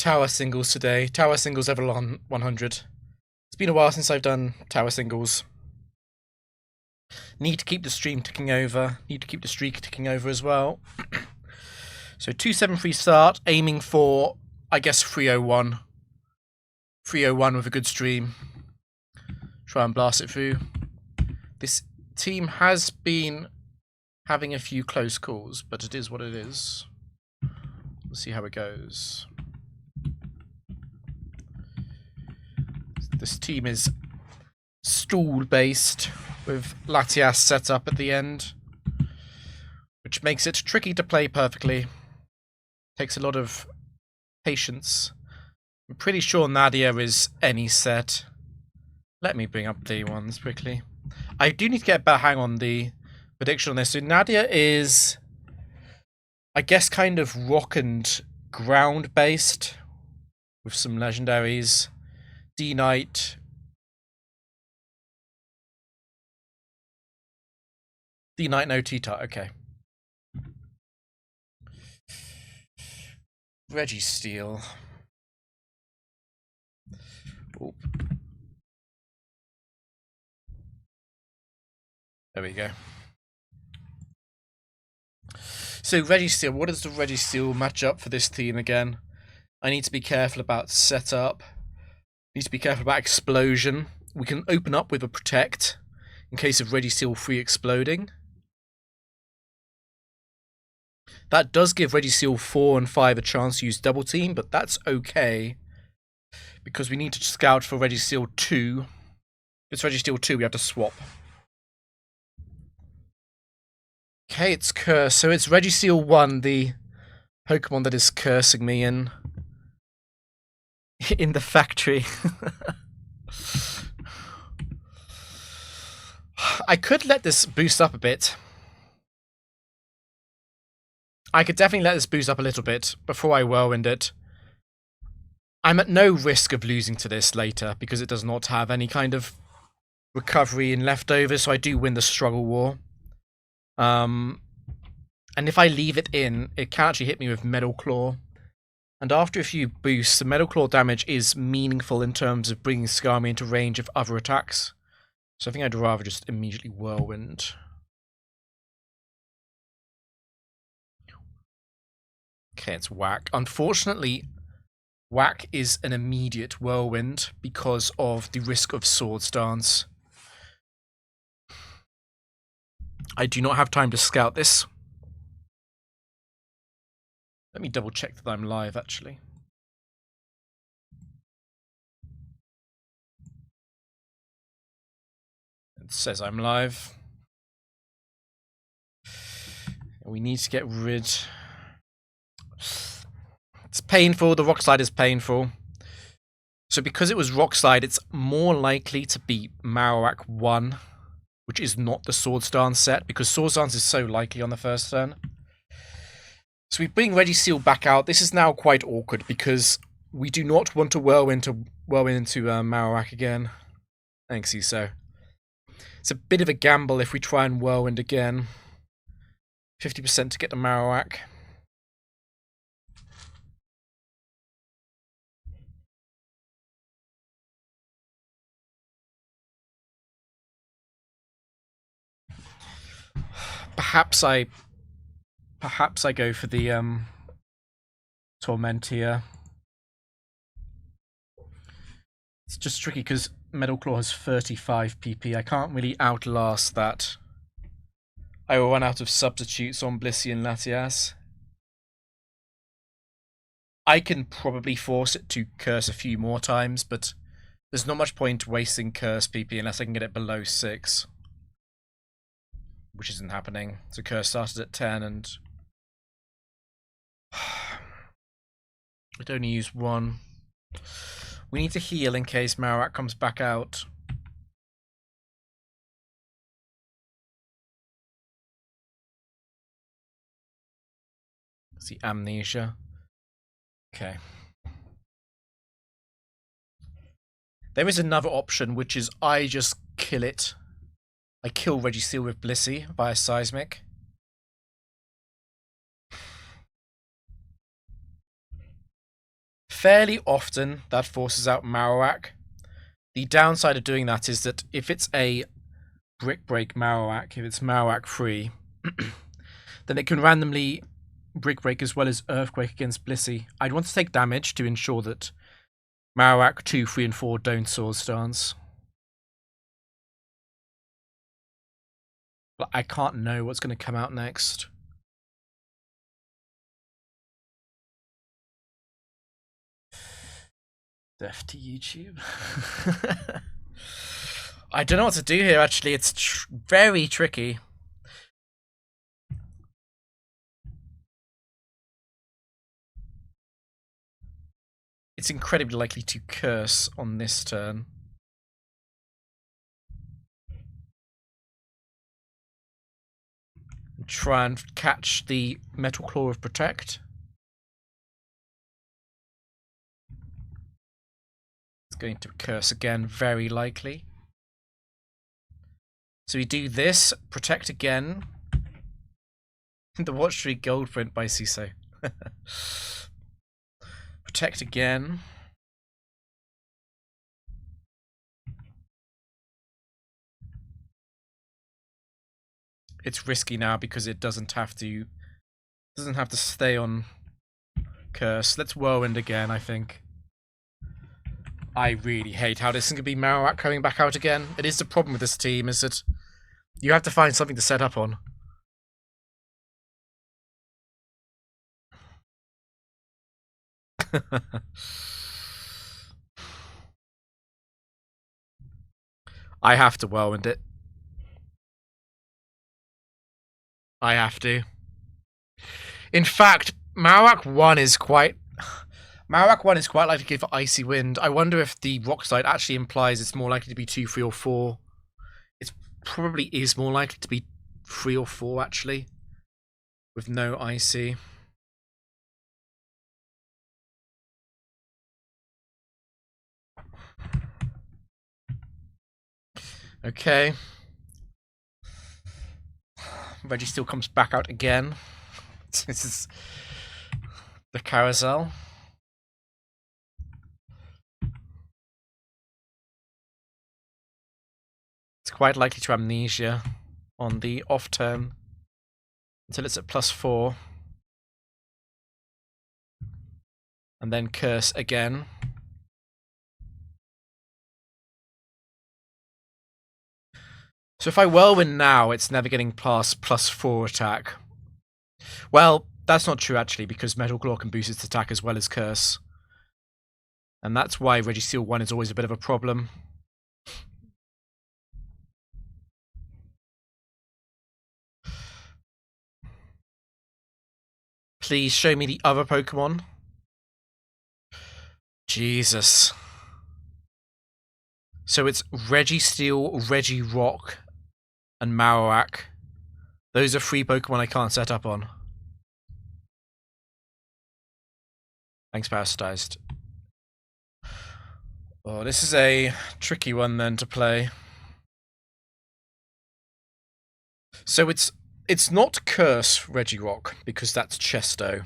tower singles today. Tower singles Avalon 100. It's been a while since I've done tower singles. Need to keep the stream ticking over. Need to keep the streak ticking over as well. So 273 start, aiming for, I guess, 301. 301 with a good stream. Try and blast it through. This team has been having a few close calls, but it is what it is. We'll see how it goes. This team is stall based with Latias set up at the end, which makes it tricky to play perfectly. Takes a lot of patience. I'm pretty sure Nadia is any set. Let me bring up the ones quickly. I do need to get a better hang on the prediction on this. So Nadia is, I guess, kind of rock and ground based with some legendaries. D-Knight. D-Knight, no T-Tart, okay. Registeel. Ooh. There we go. So Registeel, what is the Registeel matchup for this team again? I need to be careful about setup. Need to be careful about explosion. We can open up with a protect in case of Registeel free exploding. That does give Registeel 4 and 5 a chance to use double team, but that's okay because we need to scout for Registeel 2. If it's Registeel 2, we have to swap. Okay, it's Curse. So it's Registeel 1, the Pokemon that is cursing me in the factory. I could let this boost up a bit. I could definitely let this boost up a little bit before I whirlwind it. I'm at no risk of losing to this later because it does not have any kind of recovery in leftovers, so I do win the struggle war. And if I leave it in, it can actually hit me with Metal Claw. And after a few boosts, the Metal Claw damage is meaningful in terms of bringing Skarmy into range of other attacks. So I think I'd rather just immediately whirlwind. Okay, it's Whack. Unfortunately, Whack is an immediate whirlwind because of the risk of Swords Dance. I do not have time to scout this. Let me double check that I'm live, actually. It says I'm live. We need to get rid... It's painful. The Rock Slide is painful. So because it was Rock Slide, it's more likely to be Marowak 1, which is not the Swords Dance set, because Swords Dance is so likely on the first turn. So we bring Registeel back out. This is now quite awkward because we do not want to whirlwind into Marowak again. Thanks, Eso. It's a bit of a gamble if we try and whirlwind again. 50% to get the Marowak. Perhaps I go for the Tormentia. It's just tricky because Metal Claw has 35 PP. I can't really outlast that. I will run out of substitutes on Blissey and Latias. I can probably force it to curse a few more times, but there's not much point wasting curse PP unless I can get it below 6. Which isn't happening. So curse started at 10 and... I'd only use 1. We need to heal in case Marowak comes back out. See, Amnesia. Okay. There is another option, which is I just kill it. I kill Registeel with Blissey via Seismic. fairly often that forces out Marowak. The downside of doing that is that if it's a Brick Break Marowak, if it's Marowak free, then it can randomly Brick Break as well as Earthquake against Blissey. I'd want to take damage to ensure that Marowak 2, 3, and 4 don't Swords Dance. But I can't know what's going to come out next. Death to YouTube. I don't know what to do here, actually. It's very tricky. It's incredibly likely to curse on this turn. Try and catch the Metal Claw of Protect. It's going to curse again, very likely. So we do this, Protect again. The Watch Tree Gold print by CISO. Protect again. It's risky now because it doesn't have to stay on curse. Let's Whirlwind again, I think. I really hate how this is going to be Marowak coming back out again. It is the problem with this team, is that you have to find something to set up on. I have to Whirlwind it. I have to. In fact, Marowak 1 is quite likely to give Icy Wind. I wonder if the Rock Slide actually implies it's more likely to be 2, 3, or 4. It probably is more likely to be 3 or 4, actually, with no Icy. Okay. Registeel comes back out again. This is the carousel. It's quite likely to Amnesia on the off turn until it's at +4. And then Curse again. So if I Whirlwind now, it's never getting past +4 attack. Well, that's not true actually, because Metal Claw can boost its attack as well as Curse. And that's why Registeel 1 is always a bit of a problem. Please show me the other Pokemon. Jesus. So it's Registeel, Regirock, and Marowak. Those are 3 Pokemon I can't set up on. Thanks, Parasitized. Oh, this is a tricky one then to play. So it's not Curse Regirock, because that's Chesto.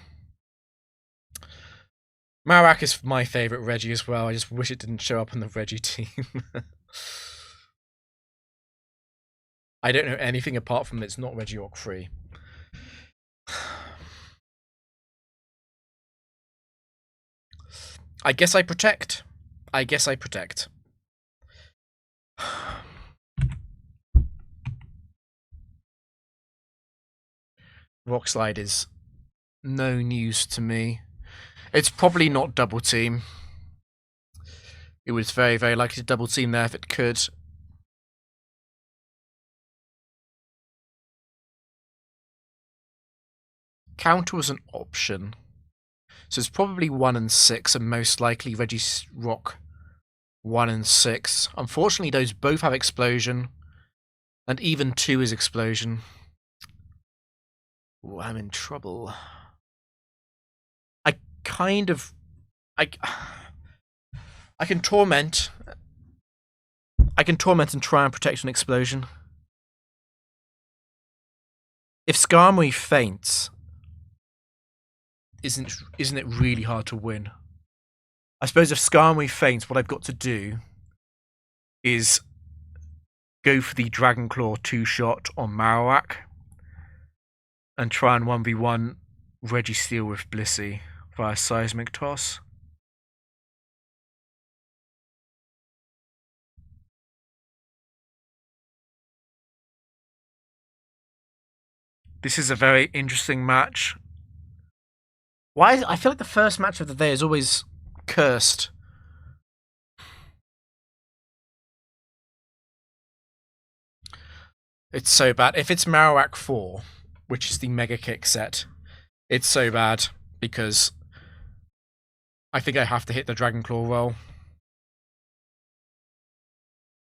Marowak is my favourite Reggie as well. I just wish it didn't show up on the Reggie team. I don't know anything apart from it's not Regirock free. I guess I protect. Rock Slide is no news to me. It's probably not Double Team. It was very, very likely to Double Team there if it could. Counter was an option. So it's probably 1 and 6, and most likely Regirock 1 and 6. Unfortunately, those both have Explosion, and even 2 is Explosion. Ooh, I'm in trouble. I can Torment. I can Torment and try and protect an Explosion. If Skarmory faints, isn't it really hard to win? I suppose if Skarmory faints, what I've got to do is go for the Dragon Claw 2-shot on Marowak and try and 1v1 Registeel with Blissey via Seismic Toss. This is a very interesting match. Why? I feel like the first match of the day is always cursed. It's so bad. If it's Marowak 4, which is the Mega Kick set, it's so bad because I think I have to hit the Dragon Claw roll.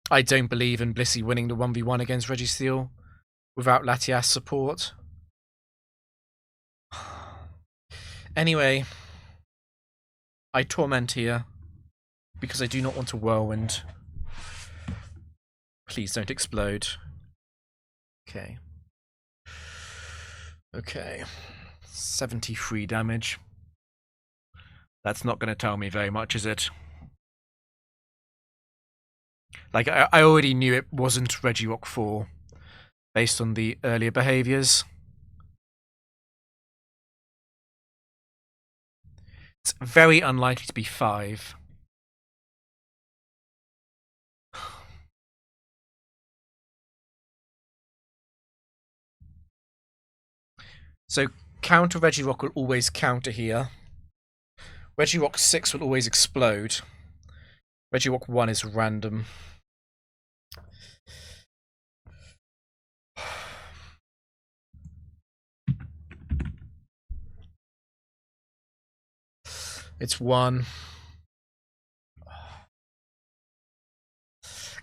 I don't believe in Blissey winning the 1v1 against Registeel without Latias support. Anyway, I Torment here because I do not want to Whirlwind. Please don't explode. Okay. Okay. 73 damage. That's not going to tell me very much, is it? Like, I already knew it wasn't Regirock 4 based on the earlier behaviors. It's very unlikely to be 5. So counter Regirock will always counter here. Regirock 6 will always explode. Regirock 1 is random. It's 1.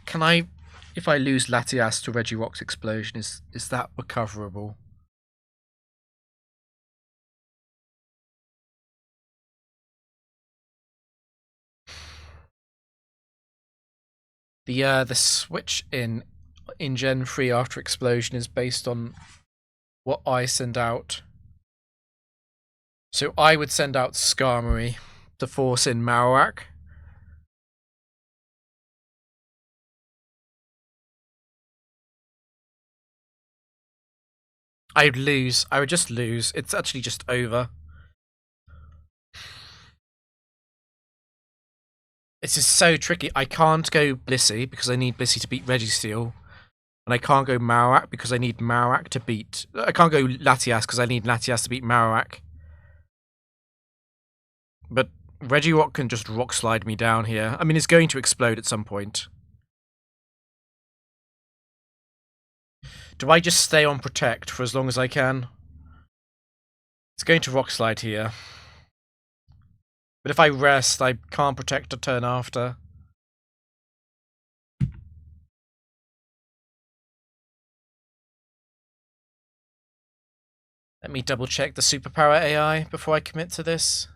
Can I, if I lose Latias to Regirock's explosion, is that recoverable? The switch in Gen 3 after explosion is based on what I send out. So I would send out Skarmory to force in Marowak. I'd lose. I would just lose. It's actually just over. This is so tricky. I can't go Blissey because I need Blissey to beat Registeel. And I can't go Marowak because I need Marowak to beat... I can't go Latias because I need Latias to beat Marowak. But Regirock can just Rock Slide me down here. I mean, it's going to explode at some point. Do I just stay on Protect for as long as I can? It's going to Rock Slide here. But if I rest, I can't Protect a turn after. Let me double check the superpower AI before I commit to this.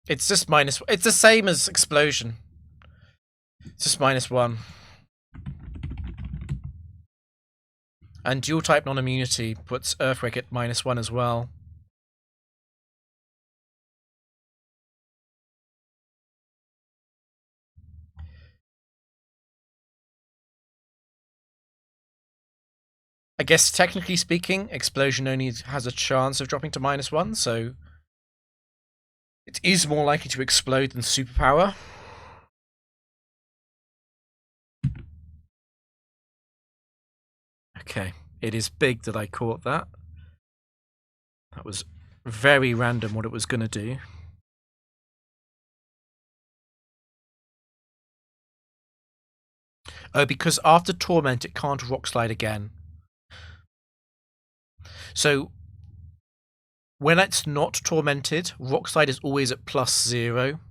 It's just minus... It's the same as Explosion. It's just -1. And dual type non-immunity puts Earthquake at -1 as well. I guess technically speaking, Explosion only has a chance of dropping to -1, so it is more likely to explode than Superpower. Okay, it is big that I caught that. That was very random what it was going to do. Oh, because after Torment it can't Rock Slide again. So when it's not tormented, Rock Slide is always at +0.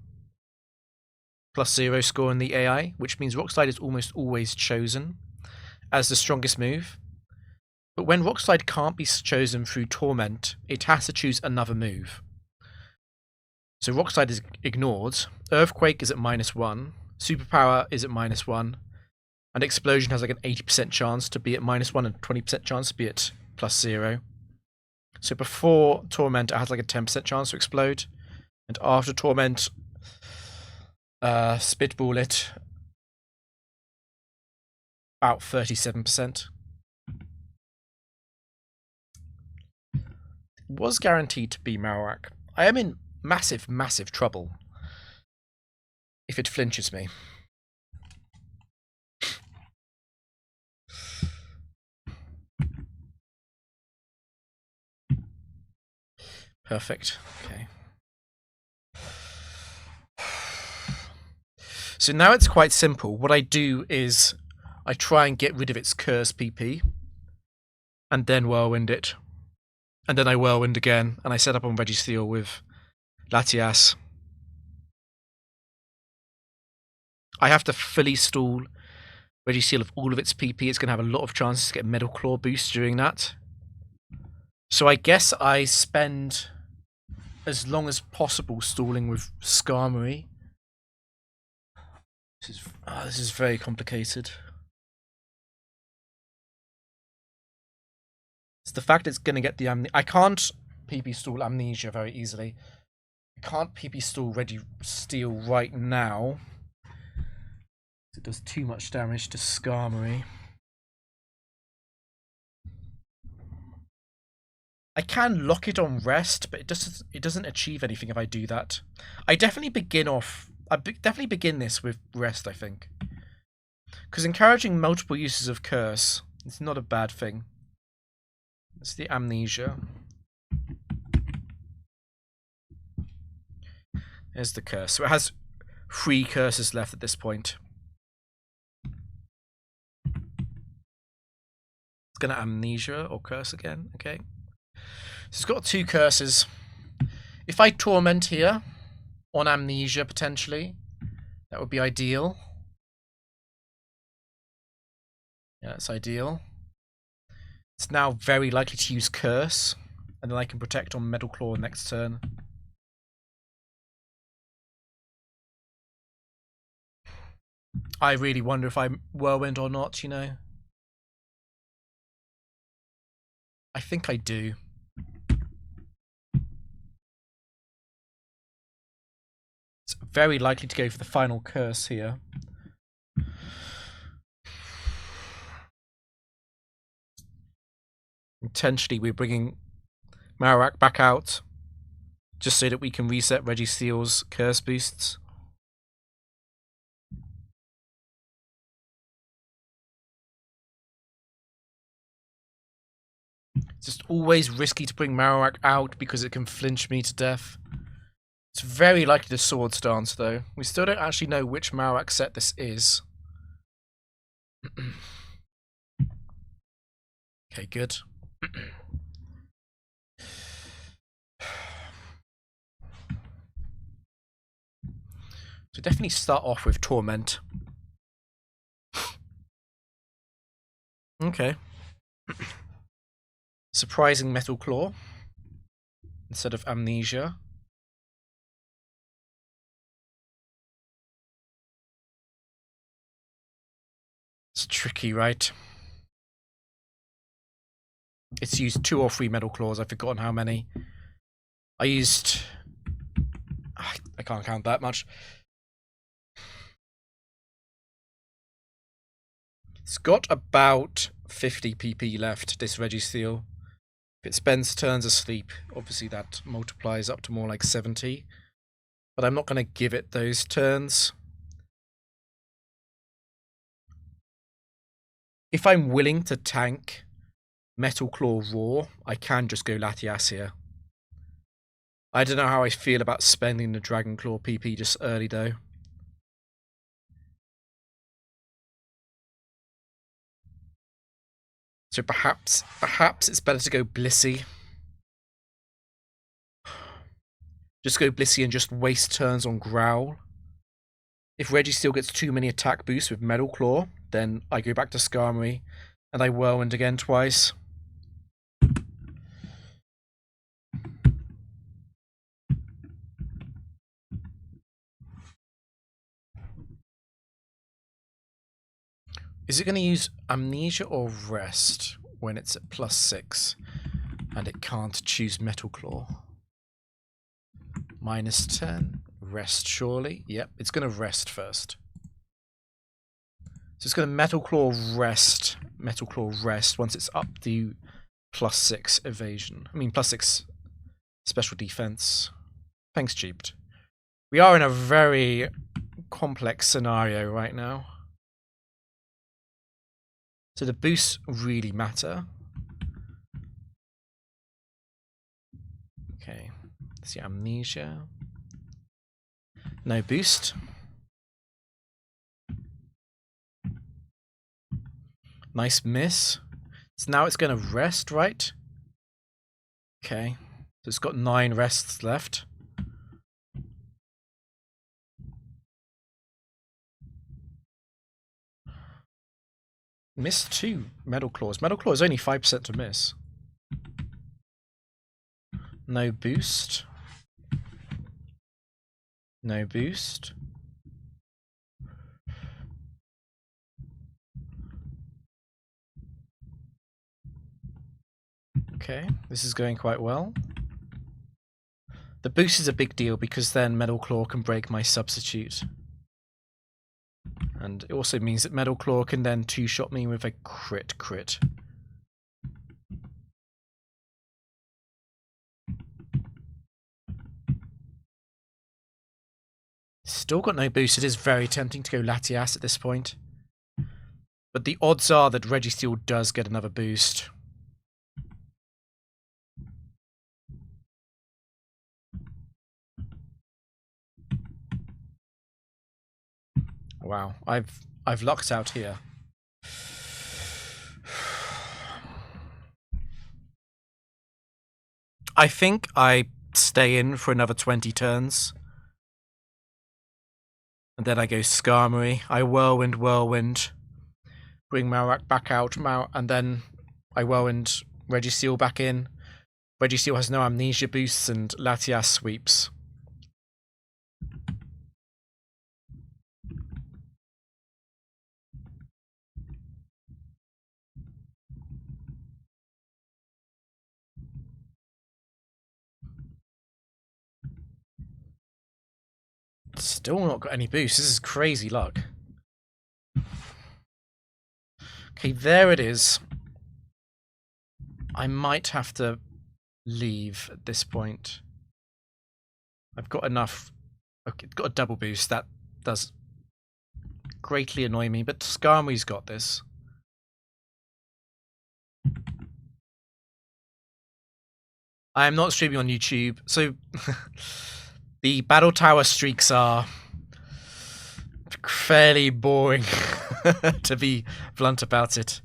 +0 score in the AI, which means Rock Slide is almost always chosen as the strongest move. But when Rock Slide can't be chosen through Torment, it has to choose another move. So Rock Slide is ignored. Earthquake is at -1. Superpower is at -1. And Explosion has like an 80% chance to be at -1 and 20% chance to be at +0. So before Torment, it had like a 10% chance to explode. And after Torment, Spitball it, about 37%. It was guaranteed to be Marowak. I am in massive, massive trouble if it flinches me. Perfect. Okay. So now it's quite simple. What I do is I try and get rid of its curse PP, and then Whirlwind it. And then I Whirlwind again, and I set up on Registeel with Latias. I have to fully stall Registeel of all of its PP. It's going to have a lot of chances to get Metal Claw boost during that. So I guess I spend as long as possible stalling with Skarmory. This is very complicated. It's the fact it's going to get the I can't PP stall Amnesia very easily. I can't PP stall Registeel right now. It does too much damage to Skarmory. I can lock it on rest, but it doesn't achieve anything if I do that. I definitely begin this with rest, I think. Because encouraging multiple uses of curse is not a bad thing. It's the Amnesia. There's the curse. So it has 3 curses left at this point. It's gonna Amnesia or curse again, okay. So it's got 2 curses. If I Torment here on Amnesia potentially, that would be ideal. Yeah, that's ideal. It's now very likely to use Curse, and then I can protect on Metal Claw next turn. I really wonder if I Whirlwind or not, you know. I think I do. It's very likely to go for the final curse here. Intentionally, we're bringing Marowak back out just so that we can reset Registeel's curse boosts. It's just always risky to bring Marowak out because it can flinch me to death. It's very likely to Swords Dance, though. We still don't actually know which Marowak set this is. Okay, good. So definitely start off with Torment. Okay. Surprising Metal Claw instead of Amnesia. It's tricky, right? It's used 2 or 3 Metal Claws. I've forgotten how many. I used... I can't count that much. It's got about 50 PP left, this Registeel. If it spends turns asleep, obviously that multiplies up to more like 70. But I'm not going to give it those turns. If I'm willing to tank Metal Claw Raw, I can just go Latias here. I don't know how I feel about spending the Dragon Claw PP just early though. So perhaps it's better to go Blissey. Just go Blissey and just waste turns on Growl. If Registeel gets too many attack boosts with Metal Claw, then I go back to Skarmory and I Whirlwind again twice. Is it going to use Amnesia or Rest when it's at +6? And it can't choose Metal Claw. -10. Rest, surely. Yep, it's going to rest first. So it's going to Metal Claw rest. Metal Claw rest once it's up to +6 evasion. I mean, +6 special defense. Thanks, Jeeped. We are in a very complex scenario right now. So the boosts really matter. Okay, let's see, amnesia. No boost. Nice miss. So now it's going to rest, right? Okay, so it's got 9 rests left. Missed 2 Metal Claws. Metal Claw is only 5% to miss. No boost. No boost. Okay, this is going quite well. The boost is a big deal because then Metal Claw can break my substitute. And it also means that Metal Claw can then 2-shot me with a crit. Still got no boost. It is very tempting to go Latias at this point. But the odds are that Registeel does get another boost. Wow, I've lucked out here. I think I stay in for another 20 turns. And then I go Skarmory. I Whirlwind. Bring Marowak back out, and then I Whirlwind Registeel back in. Registeel has no amnesia boosts and Latias sweeps. Still not got any boosts. This is crazy luck. Okay, there it is. I might have to leave at this point. I've got enough. Okay, got a double boost. That does greatly annoy me, but Skarmory's got this. I am not streaming on YouTube, so the Battle Tower streaks are fairly boring, to be blunt about it.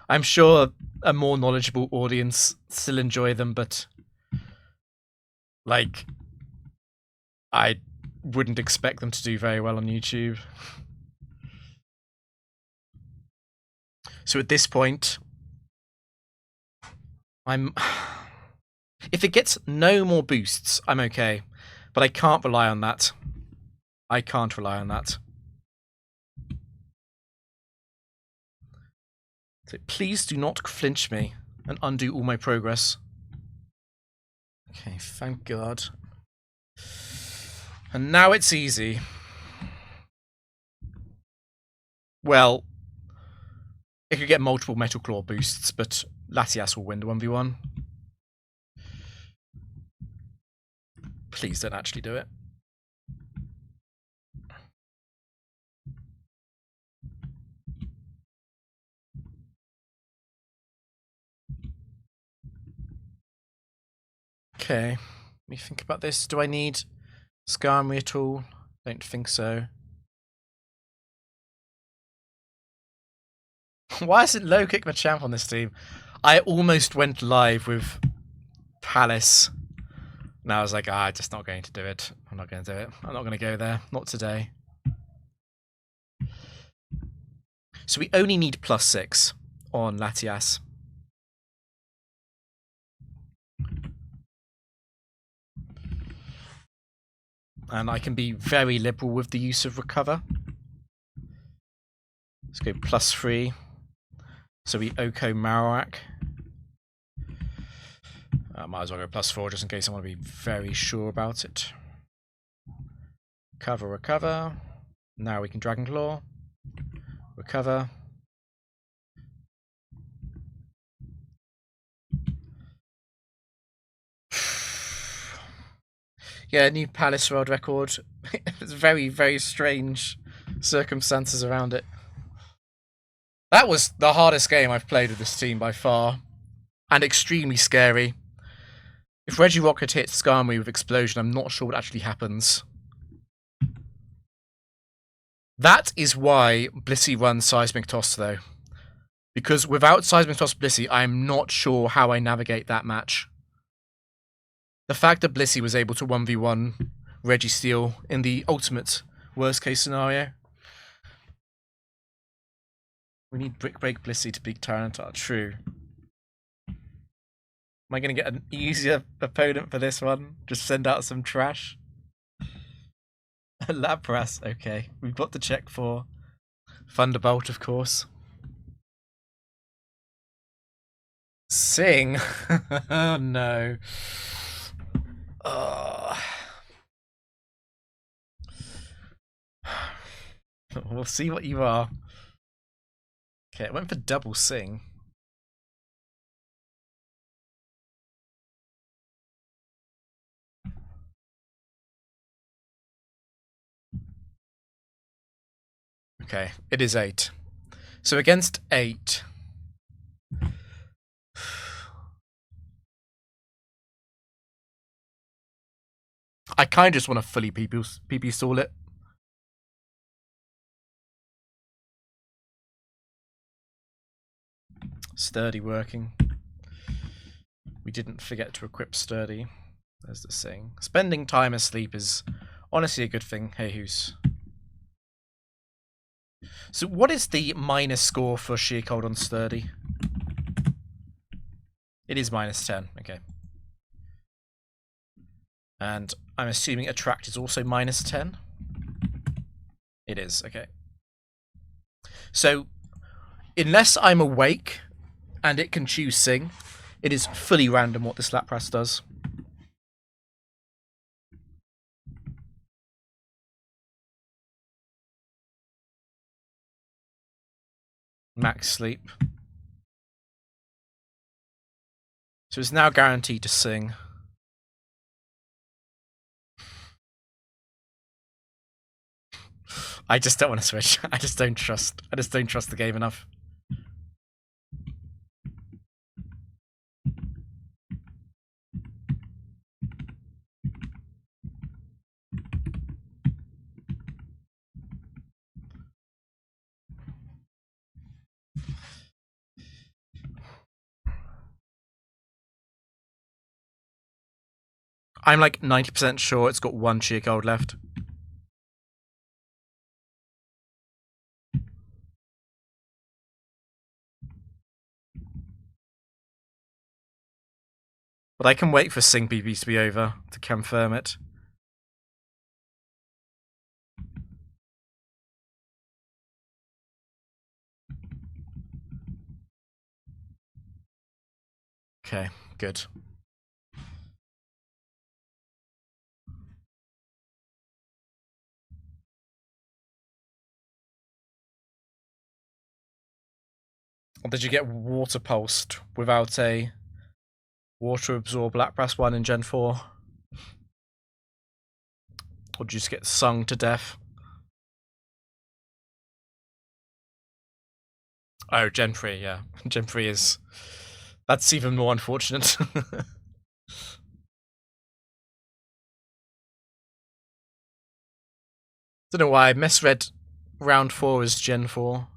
I'm sure a more knowledgeable audience still enjoy them, but like, I wouldn't expect them to do very well on YouTube. So at this point, if it gets no more boosts, I'm okay. But I can't rely on that. I can't rely on that. So please do not flinch me and undo all my progress. Okay, thank God. And now it's easy. Well, it could get multiple Metal Claw boosts, but Latias will win the 1v1. Please don't actually do it. Okay, let me think about this. Do I need Skarmory at all? Don't think so. Why is it low kick Machamp on this team? I almost went live with Palace. Now I was like, I'm just not going to do it. I'm not going to do it. I'm not going to go there. Not today. So we only need +6 on Latias. And I can be very liberal with the use of Recover. Let's go +3. So we Oko Marowak. Might as well go +4 just in case I want to be very sure about it. Cover, recover. Now we can Dragon Claw. Recover. Yeah, new Palace world record. It's very, very strange circumstances around it. That was the hardest game I've played with this team by far. And extremely scary. If Regirock had hit Skarmory with Explosion, I'm not sure what actually happens. That is why Blissey runs Seismic Toss, though. Because without Seismic Toss Blissey, I'm not sure how I navigate that match. The fact that Blissey was able to 1v1 Registeel in the ultimate worst case scenario. We need Brick Break Blissey to beat Tyranitar. True. Am I going to get an easier opponent for this one? Just send out some trash? Lapras, okay. We've got to check for Thunderbolt, of course. Sing? Oh no. We'll see what you are. Okay, I went for double Sing. Okay, it is 8. So against 8... I kind of just want to fully PP stall it. Sturdy working. We didn't forget to equip Sturdy. There's the saying. Spending time asleep is honestly a good thing. Hey, who's... So what is the minus score for Sheer Cold on Sturdy? It is -10, okay. And I'm assuming Attract is also -10? It is, okay. So, unless I'm awake and it can choose Sing, it is fully random what this Lapras does. Max sleep. So it's now guaranteed to Sing. I just don't want to switch. I just don't trust the game enough. I'm like 90% sure it's got 1 Sheer Cold left. But I can wait for Sing PPs to be over to confirm it. Okay, good. Or did you get Water Pulsed without a Water Absorb Lapras 1 in Gen 4? Or did you just get sung to death? Oh, Gen 3, yeah. Gen 3 is... That's even more unfortunate. Don't know why I misread round 4 as Gen 4.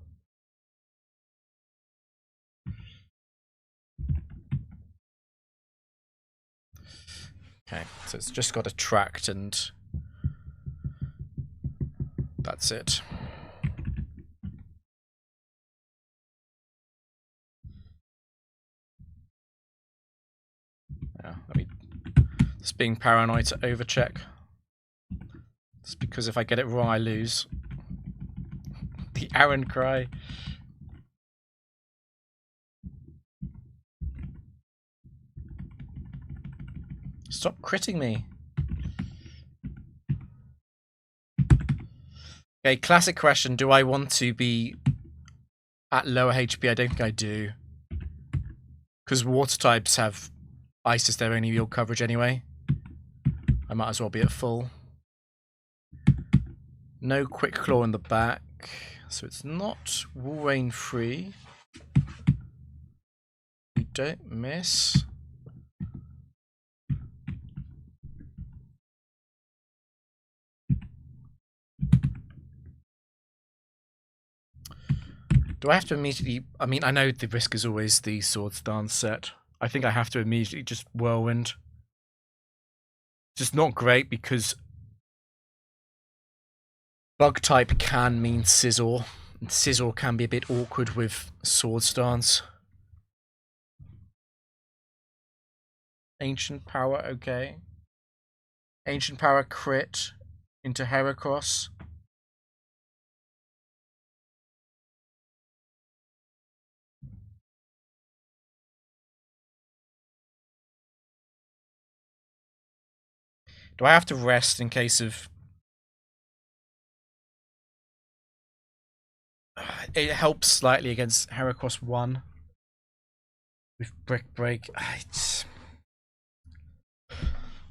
Okay, so it's just got Attract and that's it. Yeah, just being paranoid to overcheck. Just because if I get it wrong, I lose. The Aaron cry. Stop critting me. Okay, classic question. Do I want to be at lower HP? I don't think I do. Because water types have ice as their only real coverage anyway. I might as well be at full. No quick claw in the back. So it's not Wolverine free. We don't miss. Do I have to immediately... I mean, I know the risk is always the Swords Dance set. I think I have to immediately just Whirlwind. Just not great because Bug type can mean Scizor. And Scizor can be a bit awkward with Swords Dance. Ancient Power, okay. Ancient Power crit into Heracross. Do I have to rest in case of... It helps slightly against Heracross 1. With Brick Break.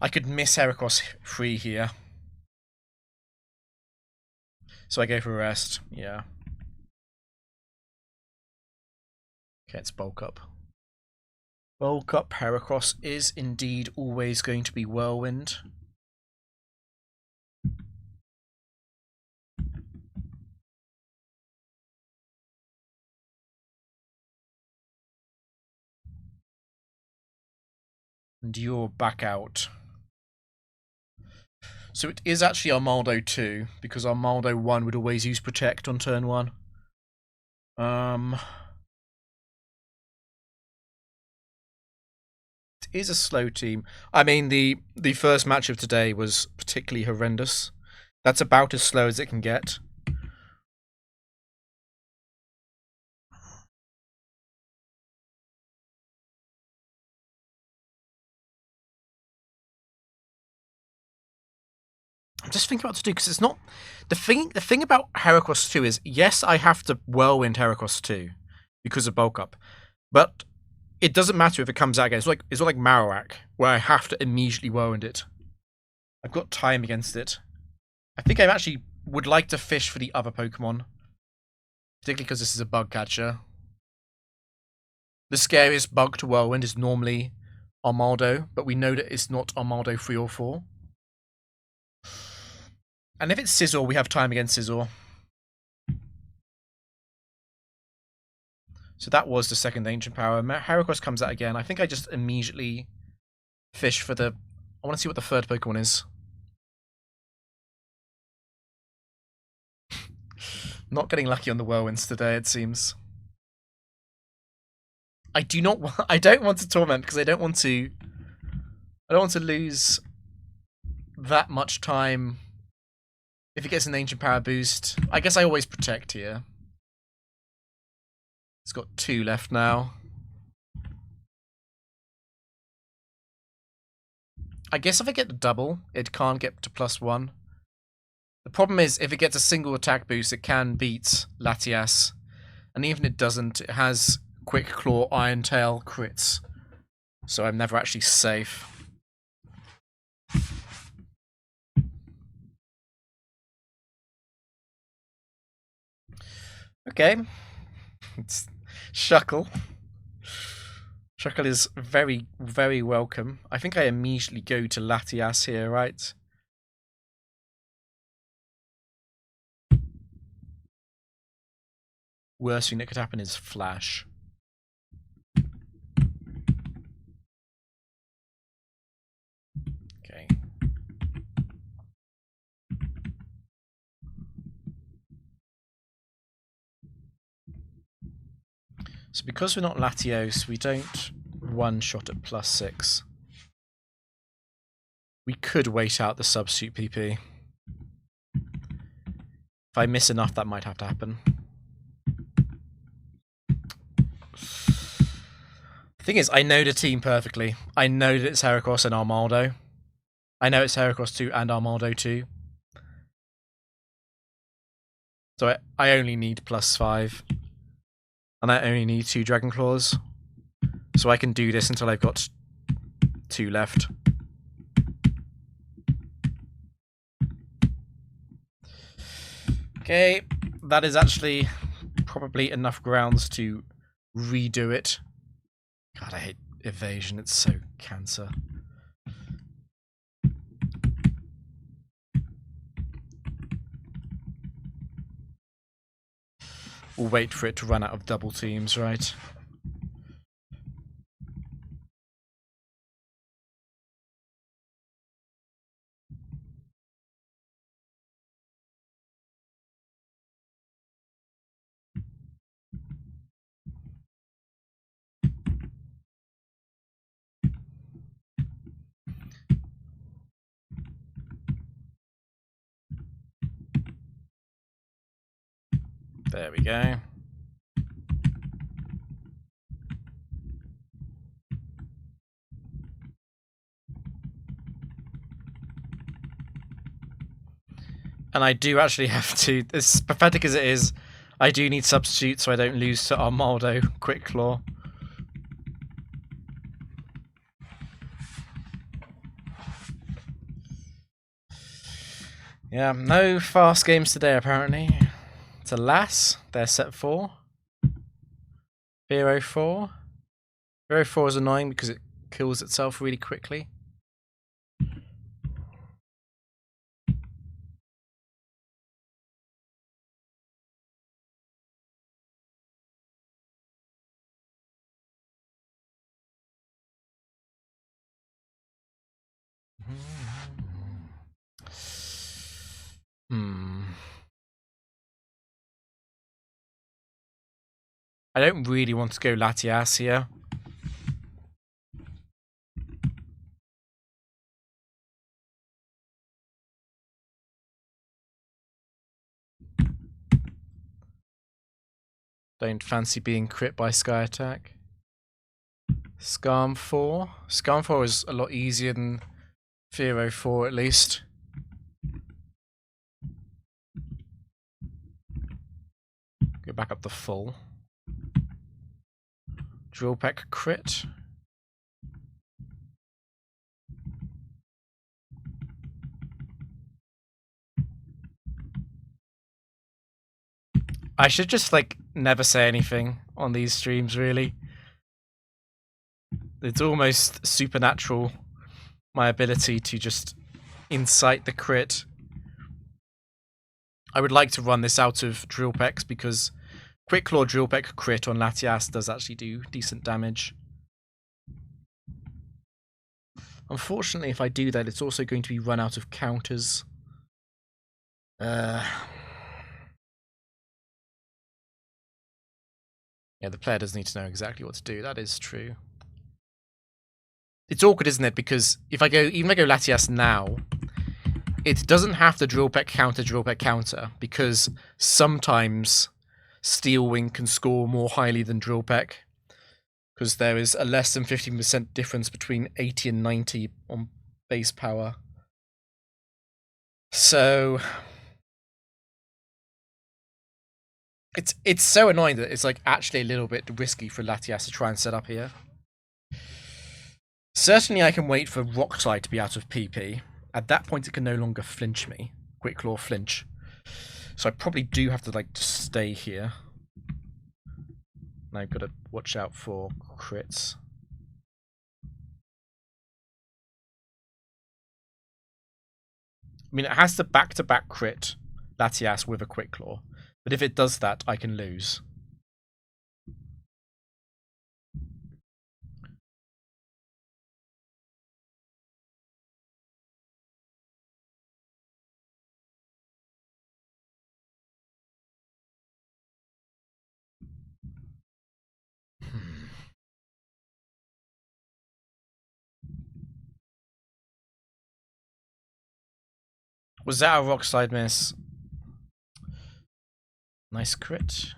I could miss Heracross 3 here. So I go for rest, yeah. Okay, it's Bulk Up. Bulk Up Heracross is indeed always going to be Whirlwind. And you're back out. So it is actually Armaldo 2, because Armaldo 1 would always use Protect on turn 1. It is a slow team. I mean, the first match of today was particularly horrendous. That's about as slow as it can get. I'm just thinking what to do because it's not the thing. The thing about Heracross 2 is, yes, I have to Whirlwind Heracross 2 because of Bulk Up, but it doesn't matter if it comes out again. It's not like Marowak where I have to immediately Whirlwind it. I've got time against it. I think I actually would like to fish for the other Pokemon, particularly because this is a bug catcher. The scariest bug to Whirlwind is normally Armaldo, but we know that it's not Armaldo 3 or 4. And if it's Scizor, we have time against Scizor. So that was the second Ancient Power. Heracross comes out again. I think I just immediately fish for the... I want to see what the third Pokemon is. Not getting lucky on the Whirlwinds today, it seems. I don't want to Torment because I don't want to lose that much time. If it gets an Ancient Power boost, I guess I always Protect here. It's got 2 left now. I guess if I get the double, it can't get to +1. The problem is, if it gets a single attack boost, it can beat Latias. And even if it doesn't, it has Quick Claw, Iron Tail, crits. So I'm never actually safe. Okay. It's Shuckle. Shuckle is very, very welcome. I think I immediately go to Latias here, right? Worst thing that could happen is Flash. Okay. So because we're not Latios, we don't one-shot at +6. We could wait out the substitute PP. If I miss enough, that might have to happen. Thing is, I know the team perfectly. I know that it's Heracross and Armaldo. I know it's Heracross 2 and Armaldo 2. So I only need +5. And I only need 2 Dragon Claws. So I can do this until I've got 2 left. Okay, that is actually probably enough grounds to redo it. God, I hate evasion, it's so cancer. We'll wait for it to run out of double teams, right? There we go. And I do actually have to, as pathetic as it is, I do need substitute so I don't lose to Armaldo Quick Claw. Yeah, no fast games today apparently. It's a Lass, they're set 4. Vero 4. Vero 4 is annoying because it kills itself really quickly. I don't really want to go Latias here. Don't fancy being crit by Sky Attack. Skarm 4. Skarm 4 is a lot easier than Vero 4 at least. Go back up to full. Drill Peck crit. I should just like never say anything on these streams really. It's almost supernatural, my ability to just incite the crit. I would like to run this out of Drill Pecks because Quick Claw Drill Peck crit on Latias does actually do decent damage. Unfortunately, if I do that, it's also going to be run out of counters. Yeah, the player does need to know exactly what to do. That is true. It's awkward, isn't it? Because if I go, even if I go Latias now, it doesn't have the Drill Peck counter, because sometimes Steel Wing can score more highly than Drill Peck, because there is a less than 15% difference between 80 and 90 on base power. So it's so annoying that it's like actually a little bit risky for Latias to try and set up here. Certainly I can wait for Rock Slide to be out of PP. At that point it can no longer flinch me. Quick Claw flinch. So I probably do have to like just stay here. And I've got to watch out for crits. I mean, it has to back-to-back crit Latias with a Quick Claw. But if it does that, I can lose. Was that a Rock Slide miss? Nice crit.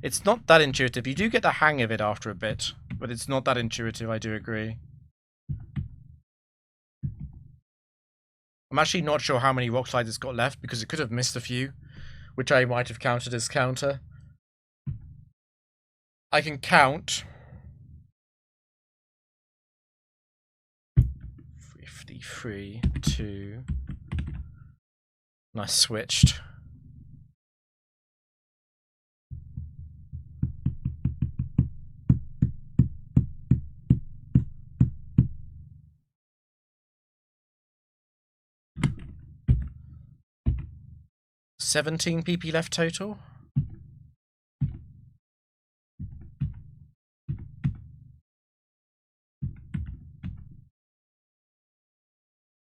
It's not that intuitive. You do get the hang of it after a bit, but it's not that intuitive, I do agree. I'm actually not sure how many rock slides it's got left, because it could have missed a few, which I might have counted as counter. I can count 53, 2, and I switched. $17 PP left total.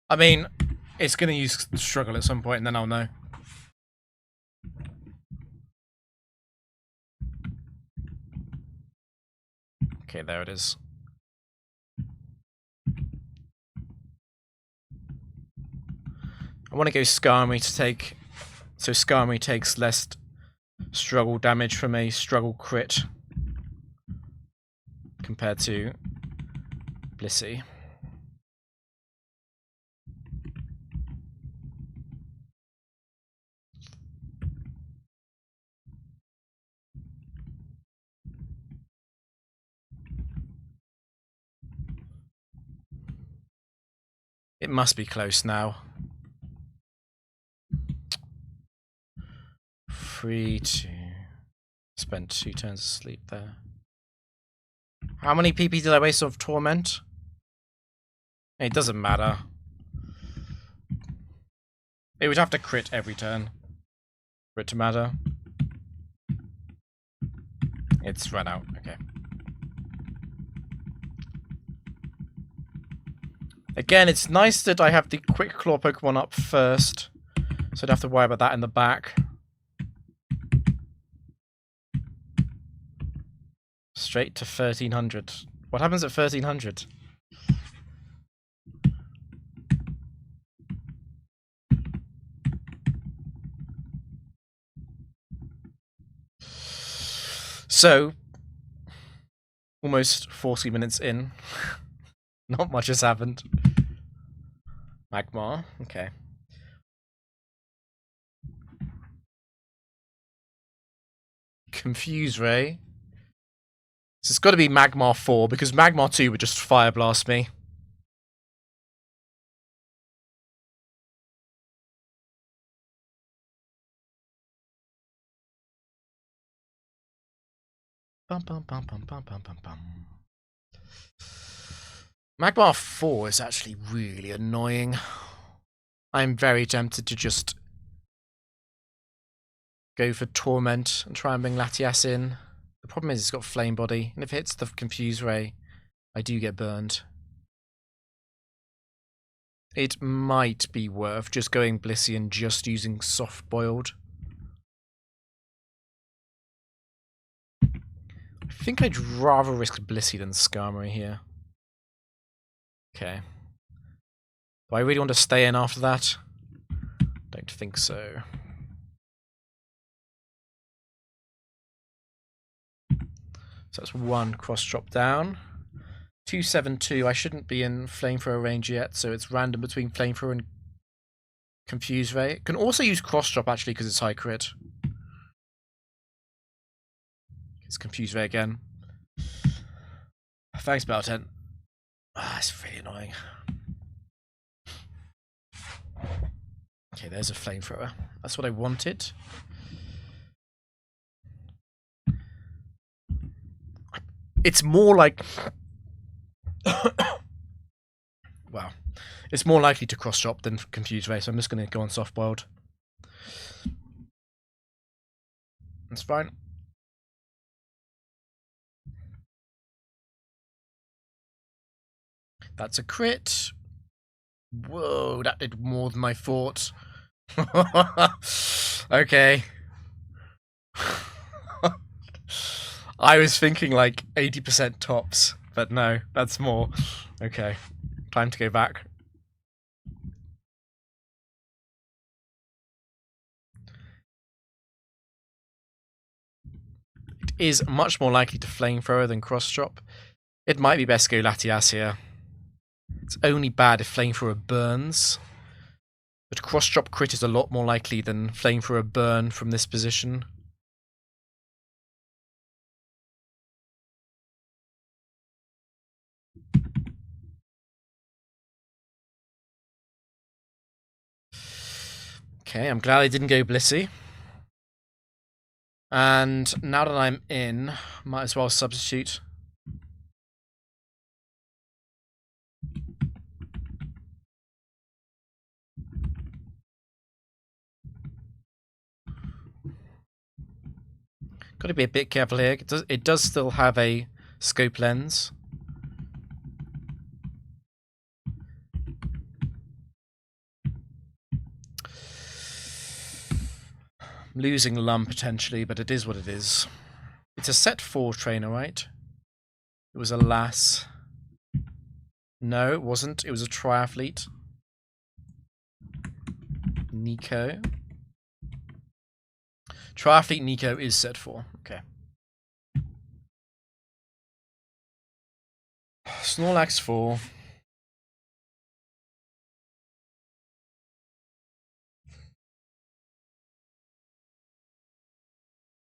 I mean, it's going to use struggle at some point, and then I'll know. Okay, there it is. I want to go Skarmory to take... So Skarmory takes less struggle damage from a struggle crit compared to Blissey. It must be close now. 3, 2. Spent 2 turns asleep there. How many PP did I waste off Torment? It doesn't matter. It would have to crit every turn for it to matter. It's run out, okay. Again, it's nice that I have the Quick Claw Pokemon up first, so I don't have to worry about that in the back. Straight to 1300. What happens at 1300? So, almost 40 minutes in. Not much has happened. Magmar, okay. Confuse Ray. So it's got to be Magmar 4, because Magmar 2 would just Fire Blast me. Bum, bum, bum, bum, bum, bum, bum, bum. Magmar 4 is actually really annoying. I'm very tempted to just go for Torment and try and bring Latias in. The problem is it's got Flame Body, and if it hits the Confuse Ray, I do get burned. It might be worth just going Blissey and just using Soft Boiled. I think I'd rather risk Blissey than Skarmory here. Okay. Do I really want to stay in after that? Don't think so. So that's 1 cross drop down. 272. I shouldn't be in Flamethrower range yet, so it's random between Flamethrower and Confuse Ray. Can also use cross drop actually because it's high crit. It's Confuse Ray again. Thanks, Belten. Ah, it's really annoying. Okay, there's a Flamethrower. That's what I wanted. It's more like... well, it's more likely to cross-drop than Confuse Ray, so I'm just going to go on Soft Boiled. That's fine. That's a crit. Whoa, that did more than I thought. Okay. I was thinking like 80% tops, but no, that's more. Okay, time to go back. It is much more likely to flamethrower than cross drop. It might be best to go Latias here. It's only bad if flamethrower burns. But cross drop crit is a lot more likely than flamethrower burn from this position. Okay, I'm glad I didn't go Blissey. And now that I'm in, might as well substitute. Got to be a bit careful here. It does still have a scope lens. I'm losing Lum potentially, but it is what it is. It's a set 4 trainer, right? It was a Lass. No, it wasn't. It was a triathlete. Nico. Triathlete Nico is set 4. Okay. Snorlax 4.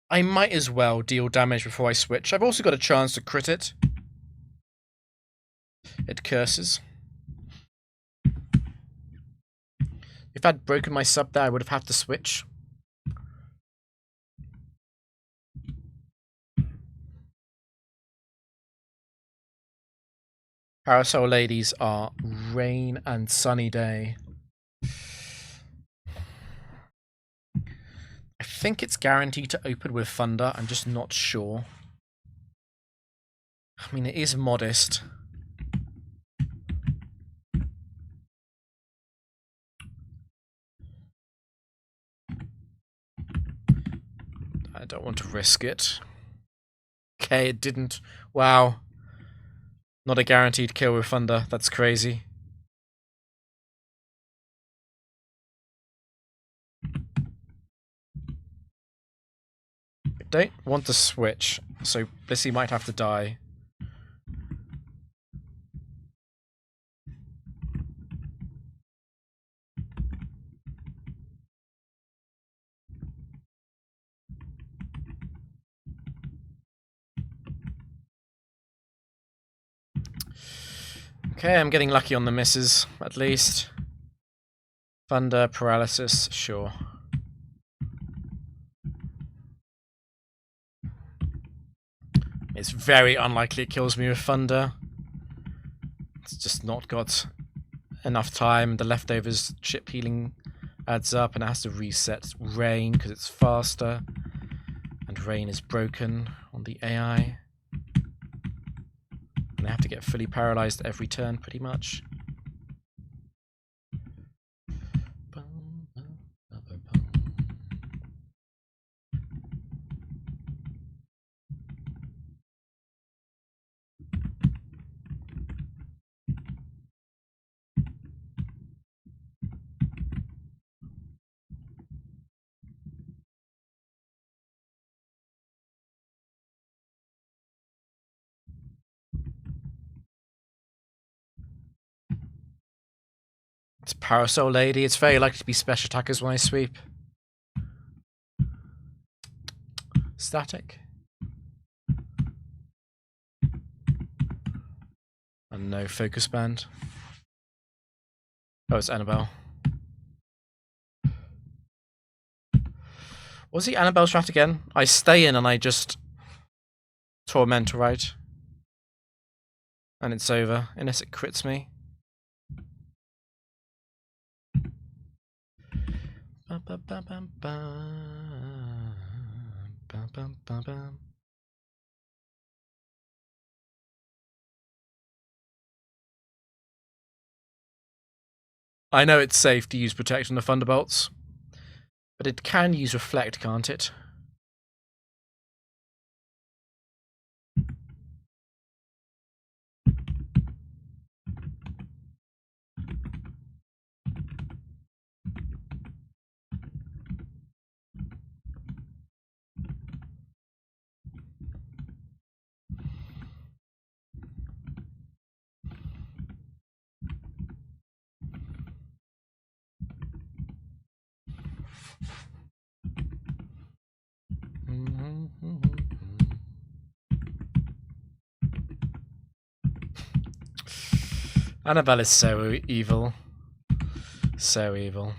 I might as well deal damage before I switch. I've also got a chance to crit it. It curses. If I'd broken my sub there, I would have had to switch. Parasol ladies are rain and sunny day. I think it's guaranteed to open with Thunder. I'm just not sure. I mean, it is modest. I don't want to risk it. Okay, it didn't. Wow. Not a guaranteed kill with Thunder. That's crazy. I don't want to switch, so Blissey might have to die. Okay, I'm getting lucky on the misses, at least. Thunder, paralysis, sure. It's very unlikely it kills me with Thunder. It's just not got enough time. The leftovers chip healing adds up and it has to reset Rain because it's faster. And Rain is broken on the AI. And they have to get fully paralyzed every turn pretty much. It's Parasol Lady. It's very likely to be special attackers when I sweep. Static. And no focus band. Oh, it's Annabelle. Was he Annabelle strat again? I stay in and I just torment, right? And it's over, unless it crits me. I know it's safe to use Protect on the Thunderbolts, but it can use Reflect, can't it? Annabelle is so evil. So evil.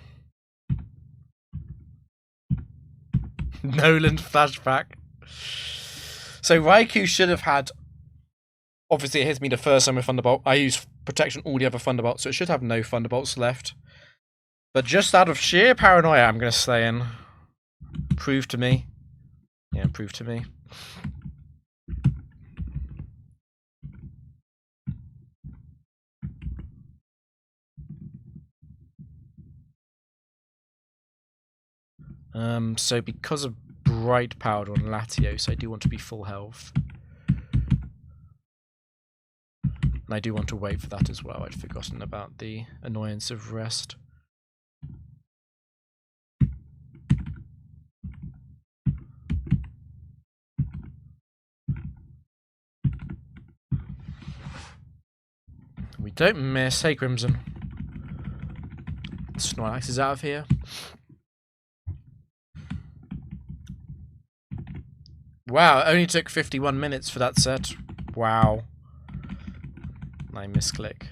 Nolan flashback. So Raikou should have had... Obviously, it hits me the first time with Thunderbolt. I use protection all the other Thunderbolts, so it should have no Thunderbolts left. But just out of sheer paranoia, I'm going to stay in. Prove to me. Yeah, prove to me. So because of Bright Powder on Latios, I do want to be full health. And I do want to wait for that as well. I'd forgotten about the annoyance of rest. We don't miss. Hey, Crimson. Snorlax is out of here. Wow, it only took 51 minutes for that set. Wow. I misclick.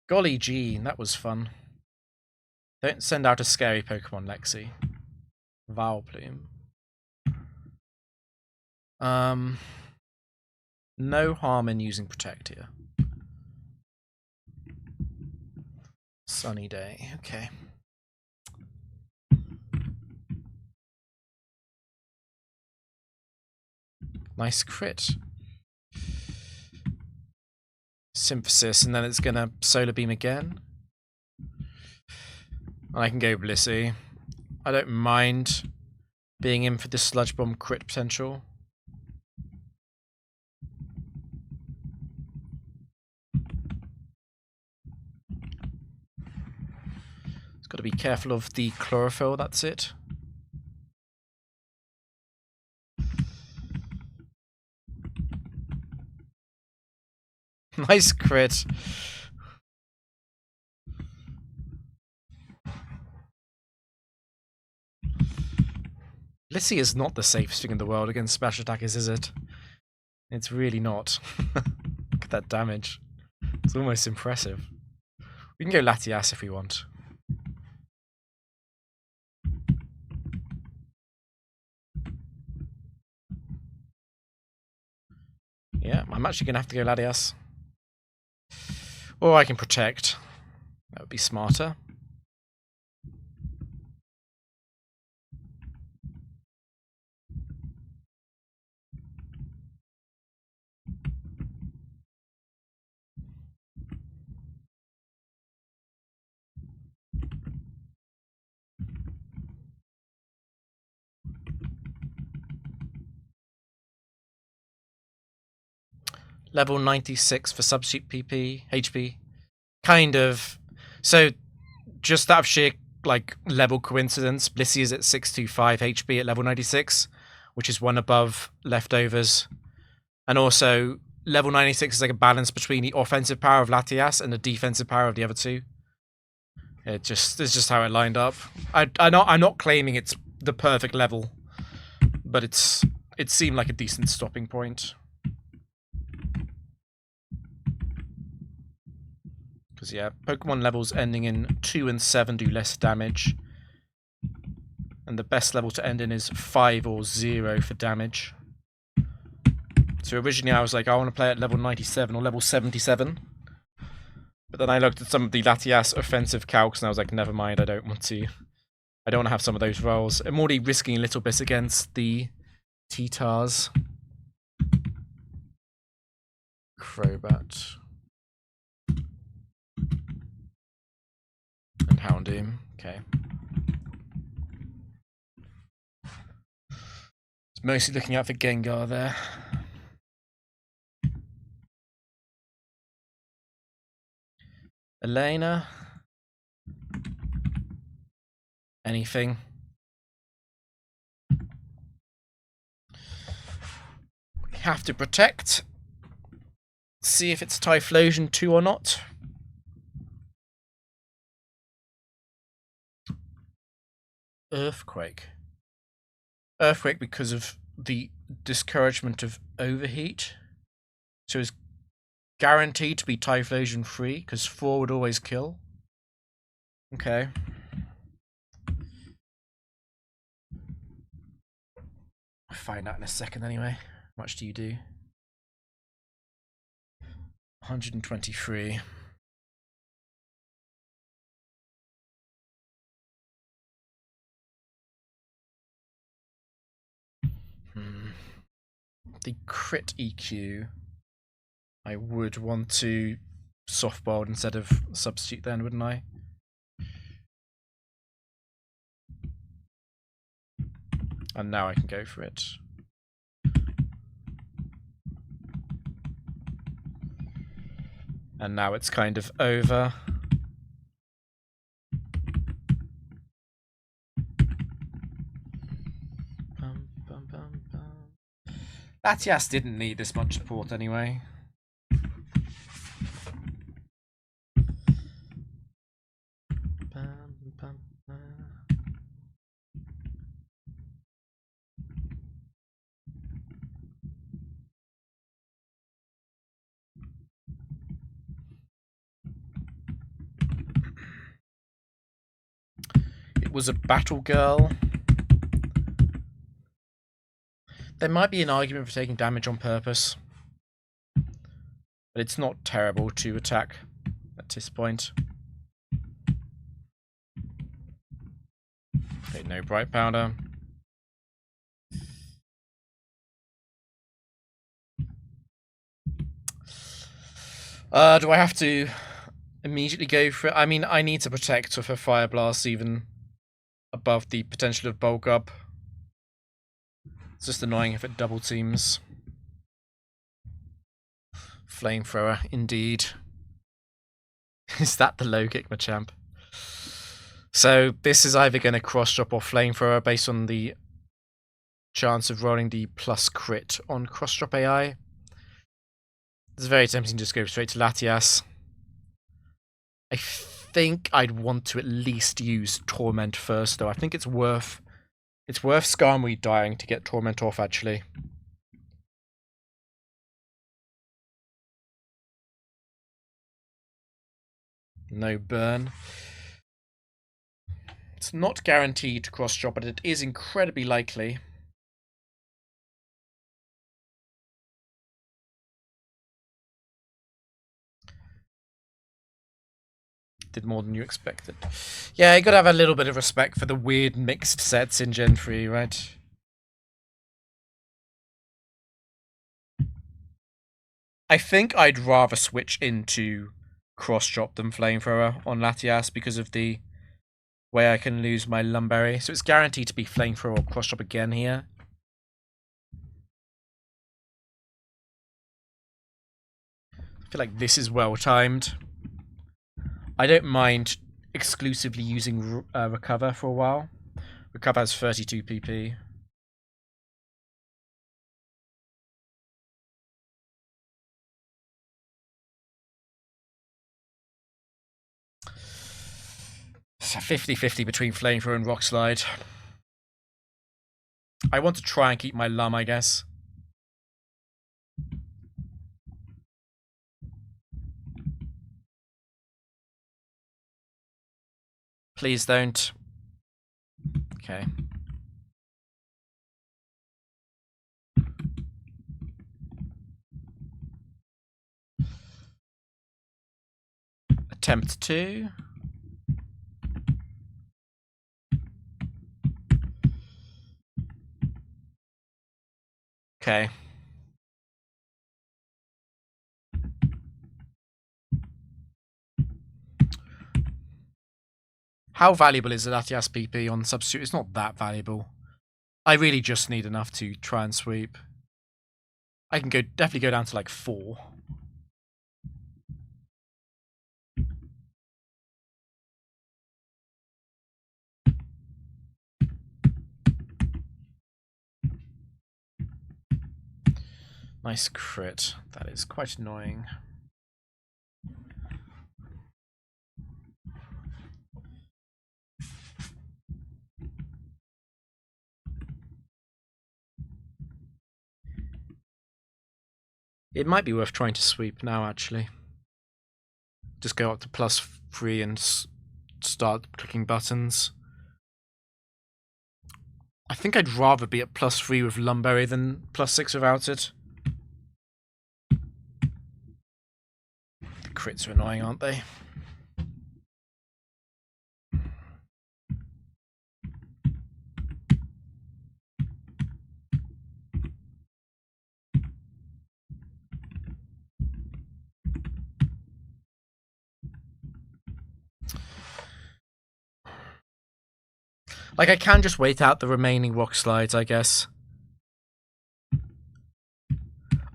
Golly gee, that was fun. Don't send out a scary Pokemon, Lexi. Vileplume. No harm in using Protect here. Sunny day, okay. Nice crit. Synthesis, and then it's gonna Solar Beam again. And I can go Blissey. I don't mind being in for the Sludge Bomb crit potential. It's got to be careful of the Chlorophyll, that's it. Nice crit. Blissey is not the safest thing in the world against splash attackers, is it? It's really not. Look at that damage. It's almost impressive. We can go Latias if we want. Yeah, I'm actually going to have to go Latias. Or I can Protect. That would be smarter. Level 96 for substitute PP, HP. Kind of. So, just out of sheer, like, level coincidence, Blissey is at 625 HP at level 96, which is one above Leftovers. And also, level 96 is like a balance between the offensive power of Latias and the defensive power of the other two. It's just how it lined up. I'm not claiming it's the perfect level, but it seemed like a decent stopping point. Because, yeah, Pokemon levels ending in 2 and 7 do less damage. And the best level to end in is 5 or 0 for damage. So originally I was like, I want to play at level 97 or level 77. But then I looked at some of the Latias offensive calcs and I was like, never mind, I don't want to have some of those rolls. I'm already risking a little bit against the T-Tars. Crobat. And Houndoom. Okay. It's mostly looking out for Gengar there. Elena. Anything. We have to protect. see if it's Typhlosion 2 or not. Earthquake. Earthquake because of the discouragement of overheat. So it's guaranteed to be Typhlosion free, because 4 would always kill. Okay. I'll find out in a second anyway. How much do you do? 123. The crit EQ, I would want to softball instead of substitute then, wouldn't I? And now I can go for it. And now it's kind of over. Latias didn't need this much support anyway. It was a battle girl. There might be an argument for taking damage on purpose, but it's not terrible to attack at this point. Okay, no bright powder. Do I have to immediately go for it? I mean, I need to protect with her Fire Blast even above the potential of bulk up. It's just annoying if it double teams. Flamethrower, indeed. Is that the low kick, Machamp? So this is either going to cross drop or Flamethrower based on the chance of rolling the plus crit on cross drop AI. It's very tempting to just go straight to Latias. I think I'd want to at least use Torment first, though. I think it's worth Skarmory dying to get Torment off, actually. No burn. It's not guaranteed to cross drop, but it is incredibly likely. Did more than you expected. Yeah, you gotta have a little bit of respect for the weird mixed sets in Gen 3, right? I think I'd rather switch into cross drop than Flamethrower on Latias because of the way I can lose my Lum Berry. So it's guaranteed to be Flamethrower or cross drop again here. I feel like this is well timed. I don't mind exclusively using Recover for a while. Recover has 32 PP. It's a 50-50 between Flamethrower and Rock Slide. I want to try and keep my Lum, I guess. Please don't. Okay. Attempt 2. Okay. How valuable is Latias PP on substitute? It's not that valuable. I really just need enough to try and sweep. I can definitely go down to like 4. Nice crit. That is quite annoying. It might be worth trying to sweep now, actually. Just go up to +3 and start clicking buttons. I think I'd rather be at +3 with Lumberry than +6 without it. The crits are annoying, aren't they? Like, I can just wait out the remaining rock slides, I guess.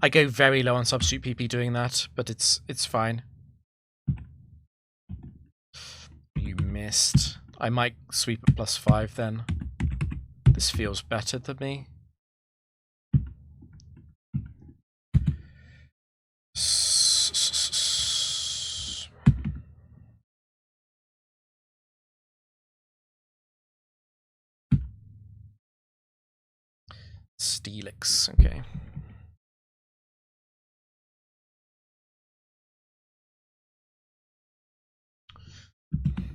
I go very low on substitute PP doing that, but it's fine. You missed. I might sweep at +5 then. This feels better to me. Steelix, okay.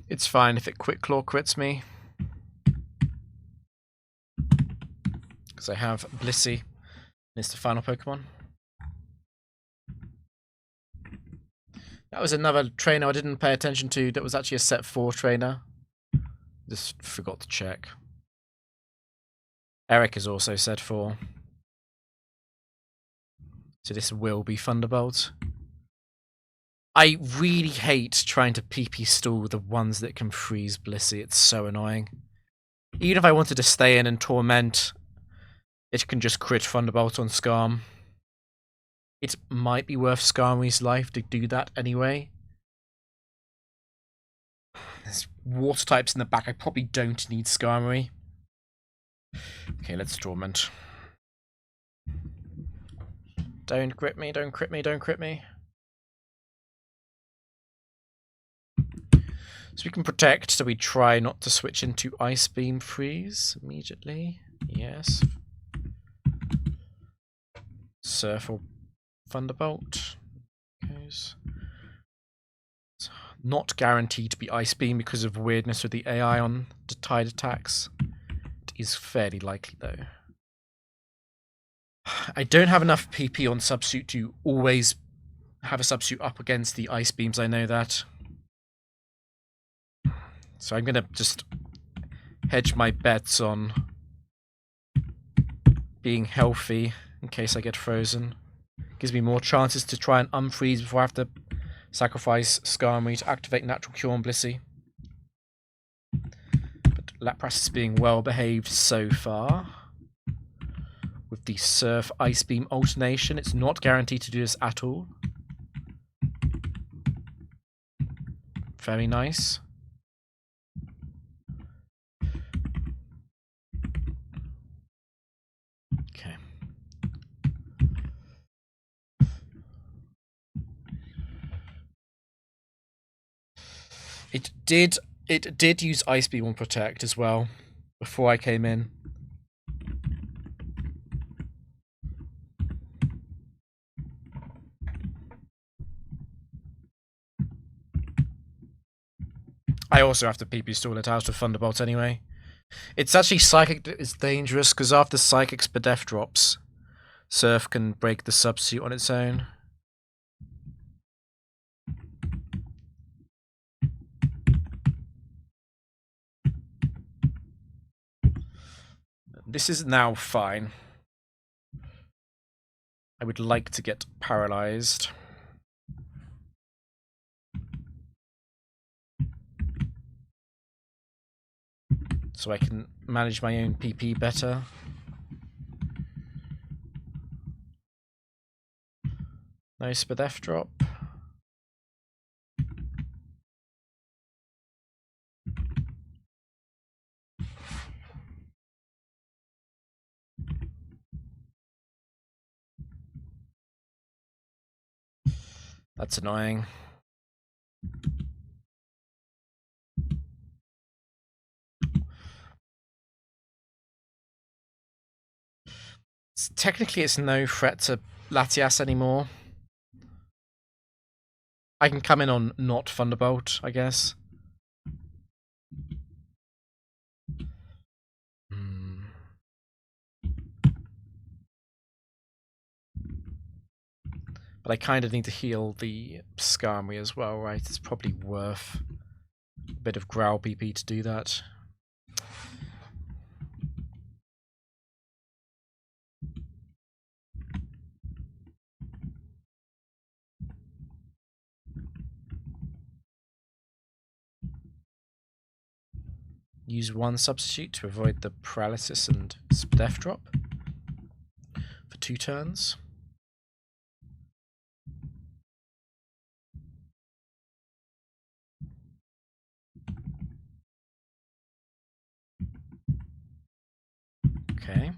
It's fine if it Quick Claw crits me. Because I have Blissey. It's the final Pokemon. That was another trainer I didn't pay attention to that was actually a set 4 trainer. Just forgot to check. Eric is also set 4. So this will be Thunderbolt. I really hate trying to PP stall the ones that can freeze Blissey. It's so annoying. Even if I wanted to stay in and torment, it can just crit Thunderbolt on Skarm. It might be worth Skarmory's life to do that anyway. There's water types in the back. I probably don't need Skarmory. Okay, let's torment. Don't crit me, don't crit me, don't crit me. So we can protect, so we try not to switch into Ice Beam Freeze immediately. Yes. Surf or Thunderbolt. Goes. It's not guaranteed to be Ice Beam because of weirdness with the AI on the Tide attacks. It is fairly likely though. I don't have enough PP on substitute to always have a substitute up against the Ice Beams, I know that. So I'm going to just hedge my bets on being healthy in case I get frozen. Gives me more chances to try and unfreeze before I have to sacrifice Skarmory to activate Natural Cure on Blissey. But Lapras is being well behaved so far. With the Surf Ice Beam alternation, it's not guaranteed to do this at all. Very nice. Okay. It did use Ice Beam on Protect as well before I came in. I also have to PP stall it out with Thunderbolt anyway. It's actually Psychic that is dangerous because after Psychic's Bidef drops, Surf can break the substitute on its own. This is now fine. I would like to get paralyzed. So I can manage my own PP better. Nice Bidef drop. That's annoying. Technically, it's no threat to Latias anymore. I can come in on not Thunderbolt, I guess. But I kind of need to heal the Skarmory as well, right? It's probably worth a bit of Growl PP to do that. Use one substitute to avoid the paralysis and death drop for 2 turns. Okay.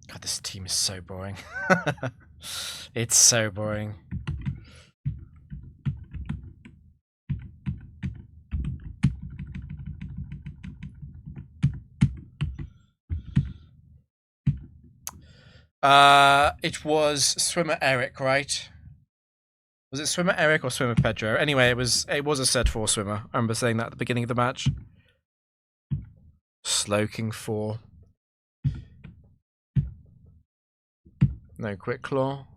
God, this team is so boring. It's so boring. It was Swimmer Eric, right? Was it Swimmer Eric or Swimmer Pedro? Anyway, it was a set 4 swimmer. I remember saying that at the beginning of the match. Slowking 4. No Quick Claw.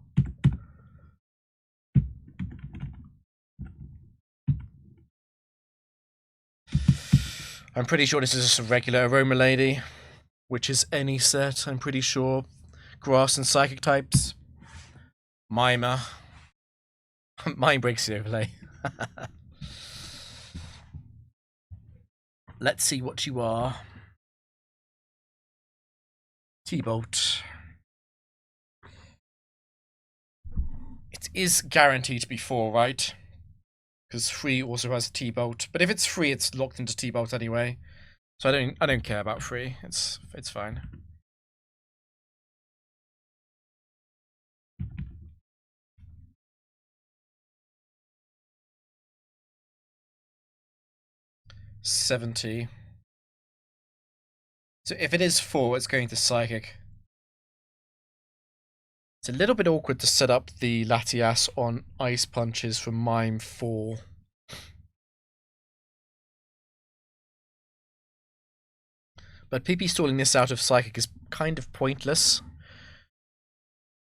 I'm pretty sure this is just a regular Aroma Lady, which is any set, I'm pretty sure. Grass and Psychic types. Mimer. Mind breaks the overlay. Let's see what you are. T-Bolt. It is guaranteed to be 4, right? Because 3 also has T-Bolt. But if it's 3, it's locked into T-Bolt anyway. So I don't care about 3. It's fine. $70. So if it is 4, it's going to Psychic. It's a little bit awkward to set up the Latias on Ice Punches from Mime 4. But PP stalling this out of Psychic is kind of pointless.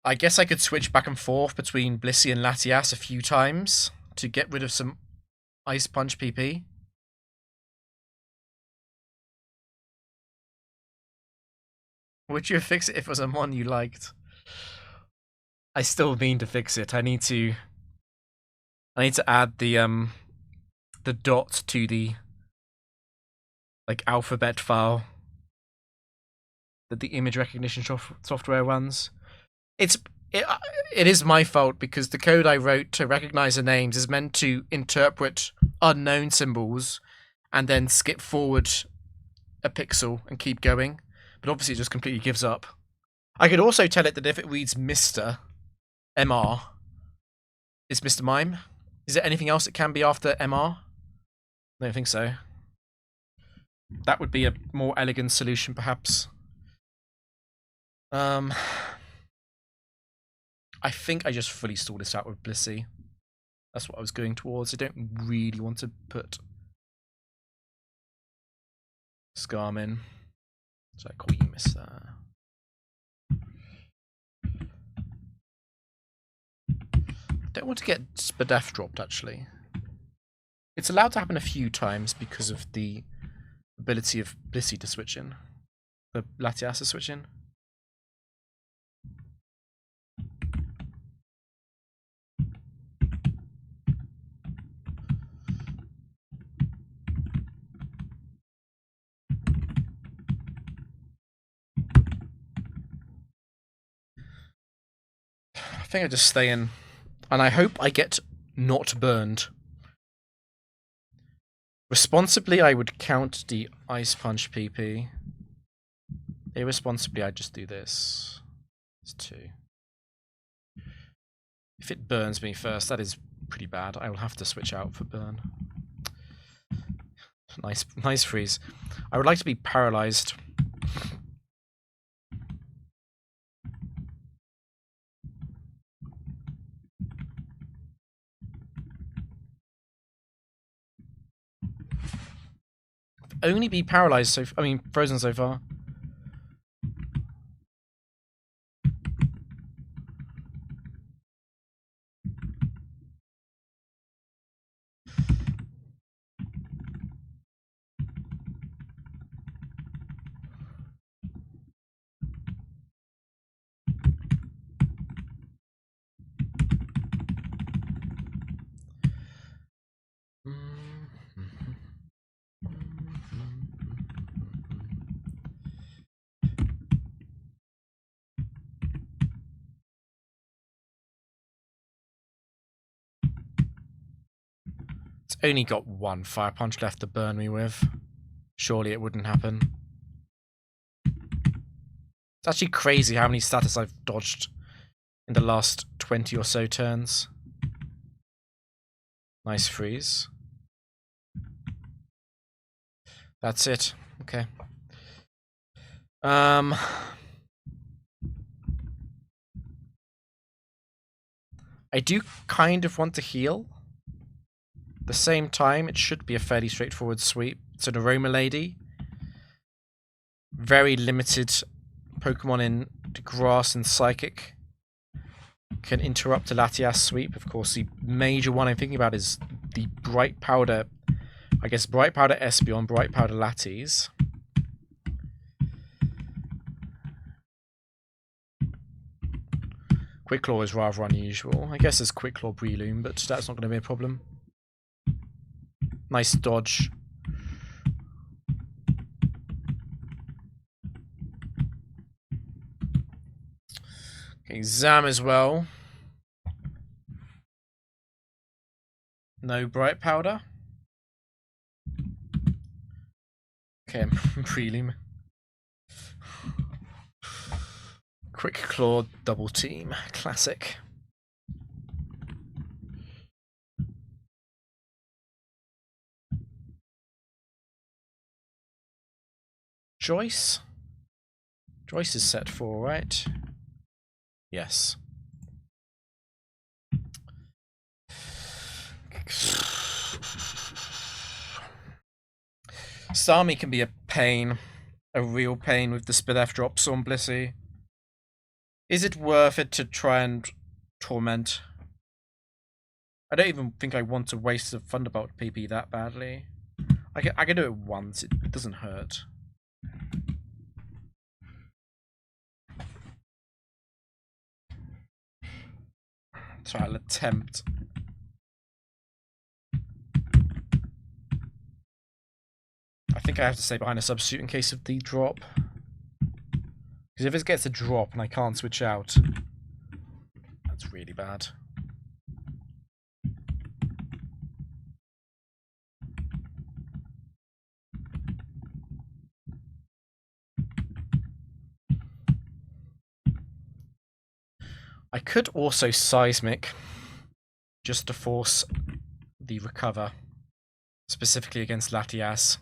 I guess I could switch back and forth between Blissey and Latias a few times to get rid of some Ice Punch PP. Would you fix it if it was a mon you liked? I still mean to fix it. I need to add the dot to the alphabet file that the image recognition software runs. It is my fault because the code I wrote to recognize the names is meant to interpret unknown symbols and then skip forward a pixel and keep going. But obviously it just completely gives up. I could also tell it that if it reads Mr. MR, it's Mr. Mime. Is there anything else it can be after MR? I don't think so. That would be a more elegant solution, perhaps. I think I just fully stalled this out with Blissey. That's what I was going towards. I don't really want to put Skarmin. So I call you Mr. Don't want to get Spadef dropped, actually. It's allowed to happen a few times because of the ability of Blissey to switch in. The Latias to switch in. I think I just stay in. And I hope I get not burned. Responsibly, I would count the Ice Punch PP. Irresponsibly, I'd just do this. It's 2. If it burns me first, that is pretty bad. I will have to switch out for burn. Nice freeze. I would like to be paralyzed. Only be paralyzed frozen so far. It's only got 1 Fire Punch left to burn me with. Surely it wouldn't happen. It's actually crazy how many status I've dodged in the last 20 or so turns. Nice freeze. That's it. Okay. I do kind of want to heal. At the same time, it should be a fairly straightforward sweep. It's an Aroma Lady. Very limited Pokemon in Grass and Psychic can interrupt a Latias sweep. Of course, the major one I'm thinking about is the Bright Powder. I guess Bright Powder Espeon, Bright Powder Latias. Quick Claw is rather unusual. I guess there's Quick Claw Breloom, but that's not going to be a problem. Nice dodge. Okay, Zam as well. No Bright Powder. Okay, Breloom. Quick Claw double team. Classic. Joyce? Joyce is set for, right? Yes. Starmie can be a pain. A real pain with the Spidef drops on Blissey. Is it worth it to try and torment? I don't even think I want to waste a Thunderbolt PP that badly. I can do it once, it doesn't hurt. So I'll attempt. I think I have to stay behind a substitute in case of the drop. Because if it gets a drop and I can't switch out, that's really bad. I could also Seismic, just to force the recover, specifically against Latias.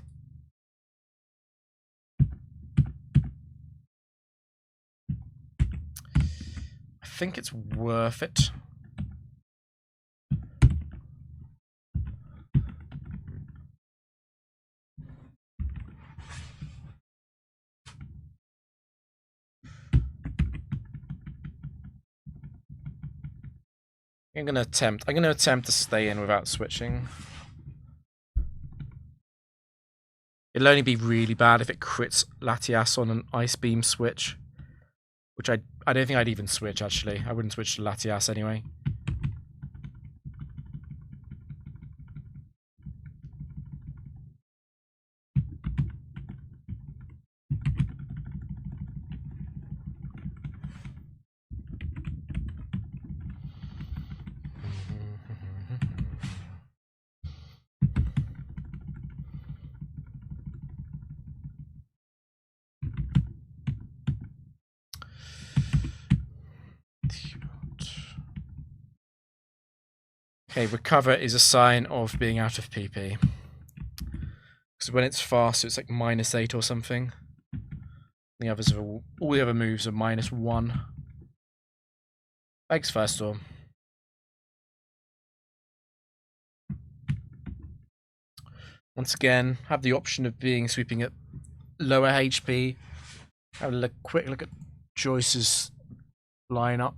I think it's worth it. I'm gonna attempt to stay in without switching. It'll only be really bad if it crits Latias on an Ice Beam switch. Which I don't think I'd even switch, actually. I wouldn't switch to Latias anyway. Okay, recover is a sign of being out of PP. Because when it's fast, it's like -8 or something. The others are all the other moves are -1. Thanks, Firestorm. Once again, have the option of being sweeping at lower HP. Have a quick look at Joyce's lineup.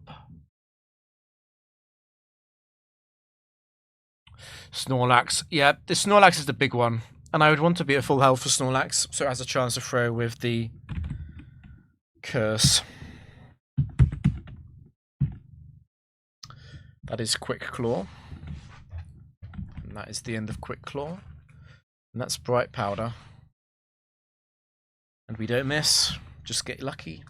Snorlax. Yeah, the Snorlax is the big one. And I would want to be at full health for Snorlax, so it has a chance to throw with the Curse. That is Quick Claw. And that is the end of Quick Claw. And that's Bright Powder. And we don't miss. Just get lucky.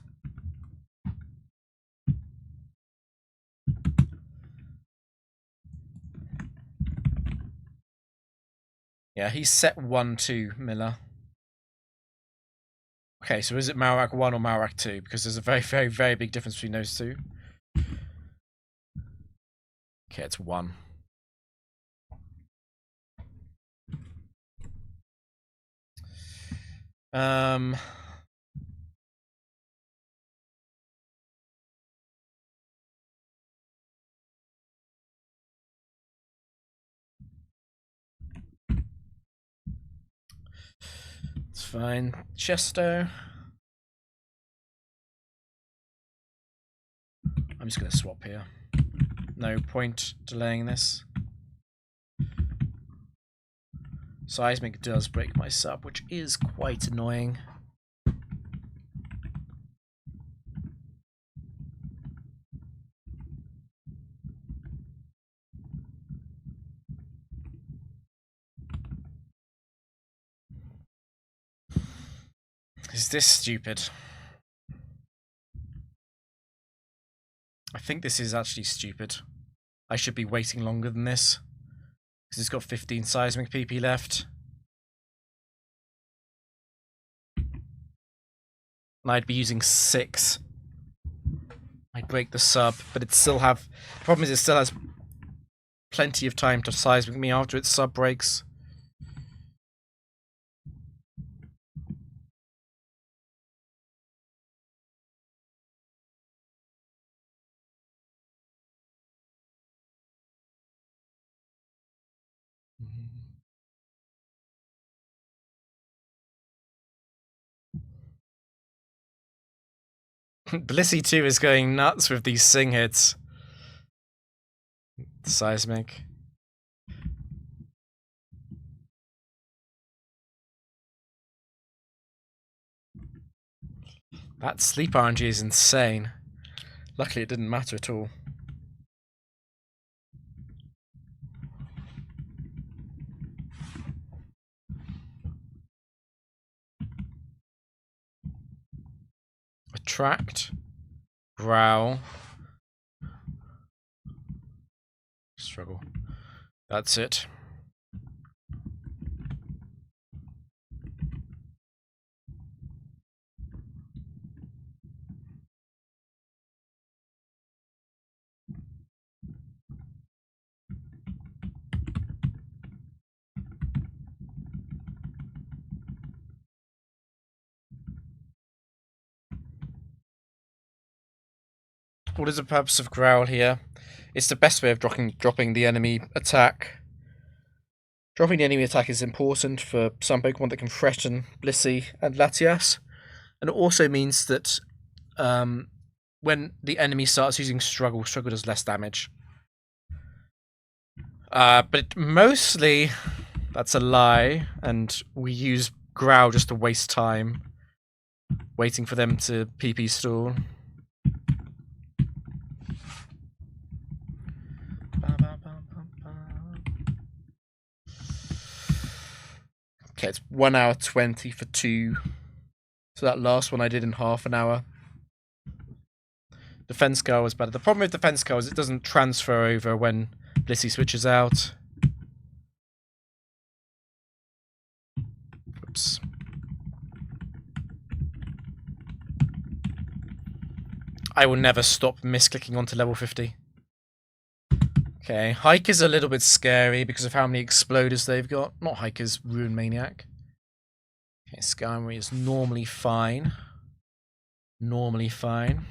Yeah, he's set 1-2, Miller. Okay, so is it Marowak 1 or Marowak 2? Because there's a very, very, very big difference between those two. Okay, it's 1. It's fine. Chesto. I'm just going to swap here. No point delaying this. Seismic does break my sub, which is quite annoying. Is this stupid? I think this is actually stupid. I should be waiting longer than this. Because it's got 15 Seismic PP left. And I'd be using 6. I'd break the sub, but it still have... The problem is it still has plenty of time to Seismic me after its sub breaks. Blissey 2 is going nuts with these sing hits. Seismic. That sleep RNG is insane. Luckily it didn't matter at all. Attract. Growl. Struggle. That's it. What is the purpose of Growl here? It's the best way of dropping the enemy attack. Dropping the enemy attack is important for some Pokemon that can threaten Blissey and Latias. And it also means that when the enemy starts using Struggle, Struggle does less damage. But mostly, that's a lie, and we use Growl just to waste time, waiting for them to PP stall. Okay, it's 1 hour 20 for 2. So that last one I did in half an hour. Defense Girl was better. The problem with Defense Girl is it doesn't transfer over when Blissey switches out. Oops. I will never stop misclicking onto level 50. Okay, Hike is a little bit scary because of how many exploders they've got. Not Hikers, Ruin Maniac. Okay, Skarmory is normally fine. Normally fine.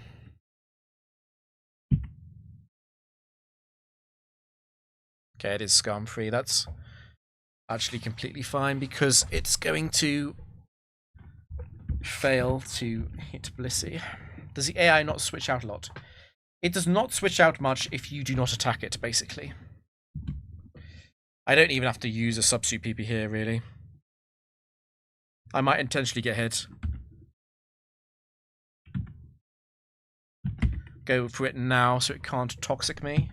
Okay, it is scum free. That's actually completely fine because it's going to fail to hit Blissey. Does the AI not switch out a lot? It does not switch out much if you do not attack it, basically. I don't even have to use a substitute PP here, really. I might intentionally get hit. Go for it now so it can't toxic me.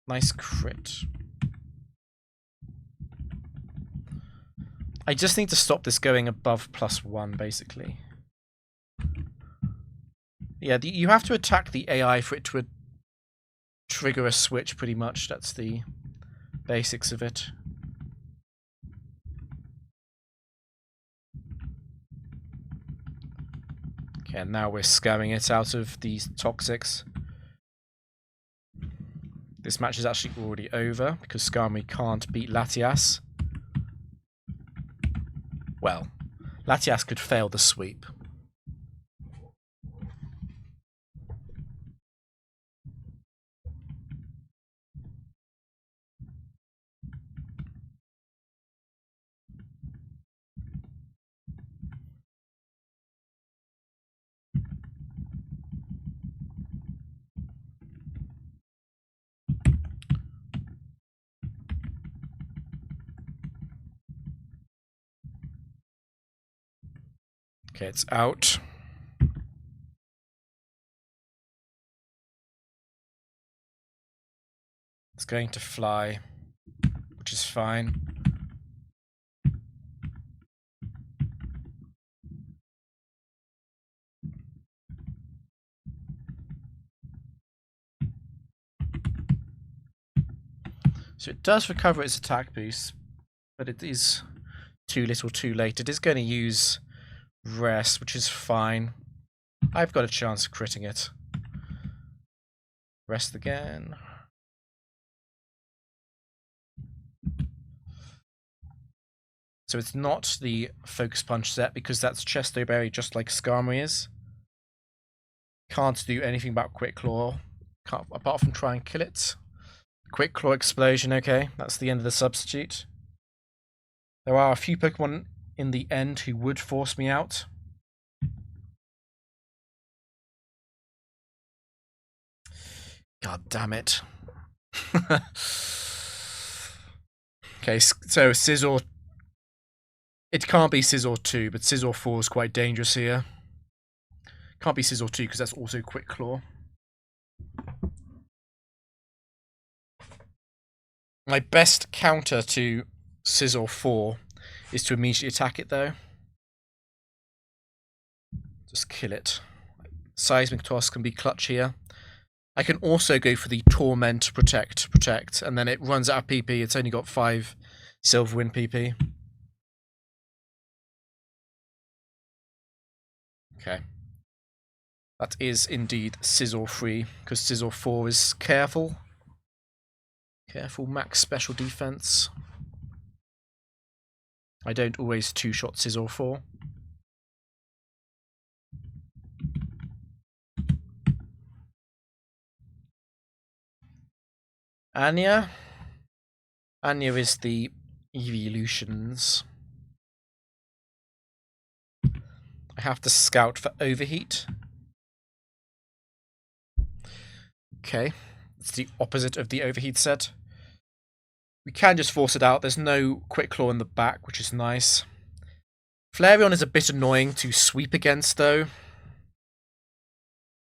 Nice crit. I just need to stop this going above +1, basically. Yeah, you have to attack the AI for it to trigger a switch, pretty much. That's the basics of it. Okay, and now we're scamming it out of these toxics. This match is actually already over because Skarmory can't beat Latias. Well, Latias could fail the sweep. Okay, it's out. It's going to fly, which is fine. So it does recover its attack boost, but it is too little too late. It is going to use Rest, which is fine. I've got a chance of critting it. Rest again. So it's not the Focus Punch set because that's Chesto Berry just like Skarmory is. Can't do anything about Quick Claw apart from try and kill it. Quick Claw Explosion, okay, that's the end of the substitute. There are a few Pokemon in the end who would force me out. God damn it. Okay, so Scizor. It can't be Scizor 2, but Scizor 4 is quite dangerous here. Can't be Scizor 2 because that's also Quick Claw. My best counter to Scizor 4 is to immediately attack it, though. Just kill it. Seismic Toss can be clutch here. I can also go for the Torment, Protect, and then it runs out of PP. It's only got 5 Silver Wind PP. Okay. That is indeed Scizor 3, because Scizor 4 is careful. Careful, max special defense. I don't always two-shot Scizor 4. Anya. Anya is the Evolutions. I have to scout for Overheat. Okay, it's the opposite of the Overheat set. We can just force it out. There's no Quick Claw in the back, which is nice. Flareon is a bit annoying to sweep against, though,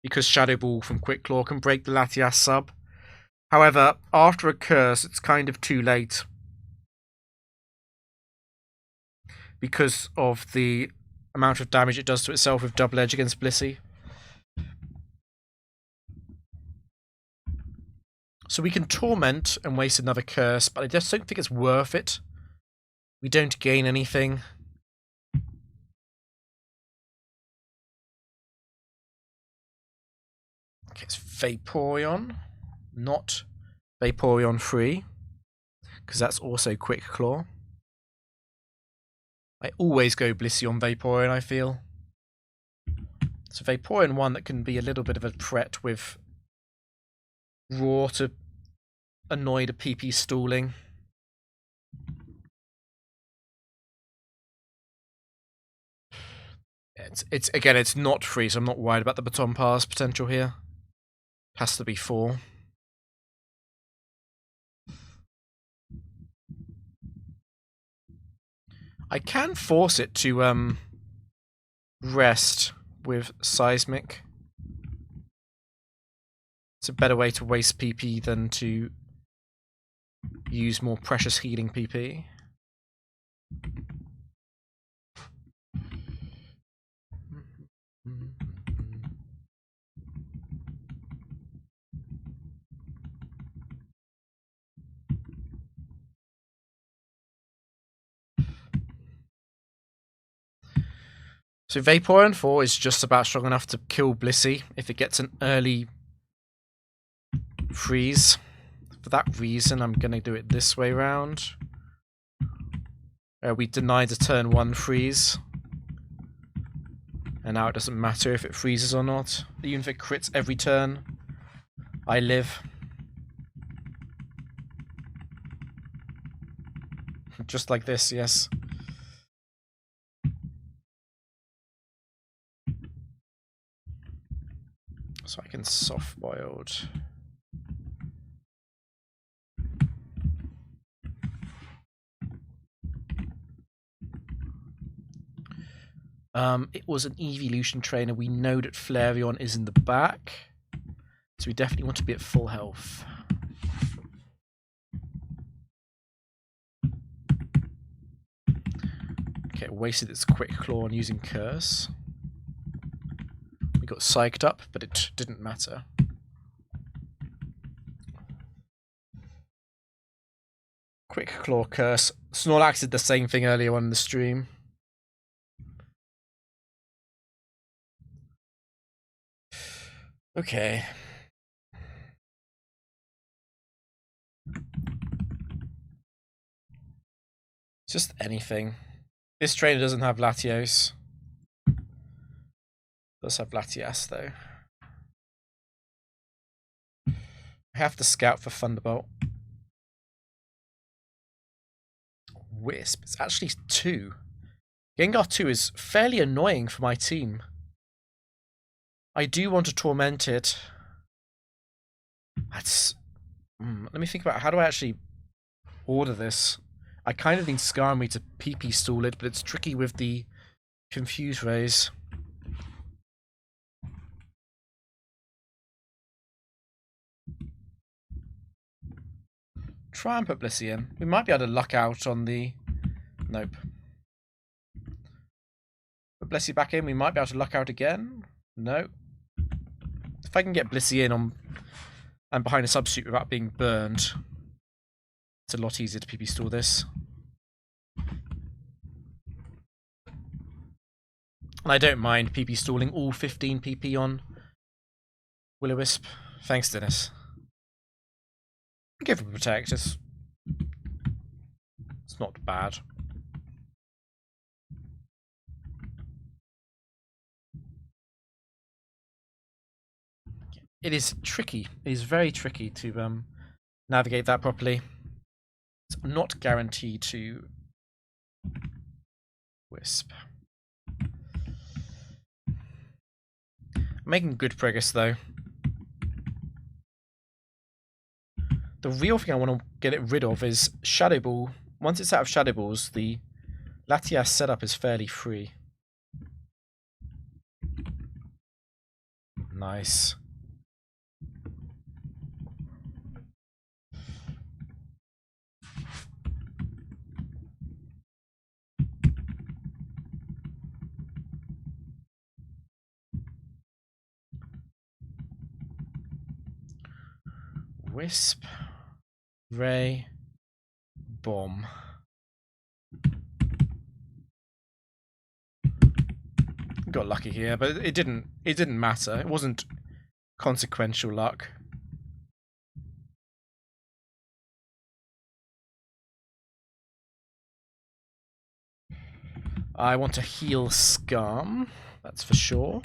because Shadow Ball from Quick Claw can break the Latias sub. However, after a curse, it's kind of too late because of the amount of damage it does to itself with Double Edge against Blissey. So we can Torment and waste another curse, but I just don't think it's worth it. We don't gain anything. Okay, it's Vaporeon, not Vaporeon free, because that's also Quick Claw. I always go Blissey on Vaporeon, I feel. So Vaporeon 1 that can be a little bit of a threat with Raw to annoy the PP stalling. It's not free, so I'm not worried about the Baton Pass potential here. Has to be 4. I can force it to rest with Seismic. It's a better way to waste PP than to use more precious healing PP. So Vaporeon 4 is just about strong enough to kill Blissey if it gets an early freeze. For that reason, I'm going to do it this way round. We denied a turn 1 freeze. And now it doesn't matter if it freezes or not. Even if it crits every turn, I live. Just like this, yes. So I can soft-boiled. It was an evolution trainer. We know that Flareon is in the back. So we definitely want to be at full health. Okay, it wasted its Quick Claw on using Curse. We got psyched up, but it didn't matter. Quick Claw, Curse. Snorlax did the same thing earlier on in the stream. Okay. Just anything. This trainer doesn't have Latios. Does have Latias though. I have to scout for Thunderbolt. Wisp. It's actually 2. Gengar 2 is fairly annoying for my team. I do want to torment it. That's... let me think about how do I actually order this. I kind of need Skarmory to PP stall it, but it's tricky with the Confuse Rays. Try and put Blissey in. We might be able to luck out on the... Nope. Put Blissey back in, we might be able to luck out again. No. If I can get Blissey in on and behind a substitute without being burned, it's a lot easier to PP stall this. And I don't mind PP stalling all 15 PP on Will-O-Wisp. Thanks, Dennis. Give it Protect. It's not bad. It is tricky. It is very tricky to navigate that properly. It's not guaranteed to Wisp. I'm making good progress though. The real thing I want to get it rid of is Shadow Ball. Once it's out of Shadow Balls, the Latias setup is fairly free. Nice. Wisp, Ray, Bomb. Got lucky here, but it didn't matter. It wasn't consequential luck. I want to heal Scum, that's for sure.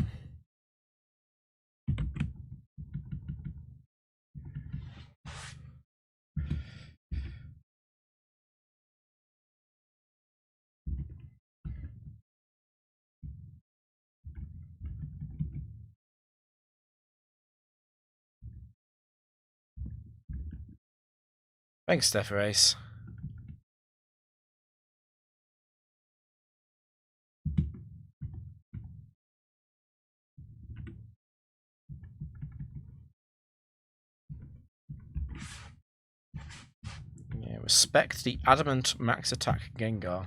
Thanks, Stepherace. Yeah, respect the adamant max attack Gengar.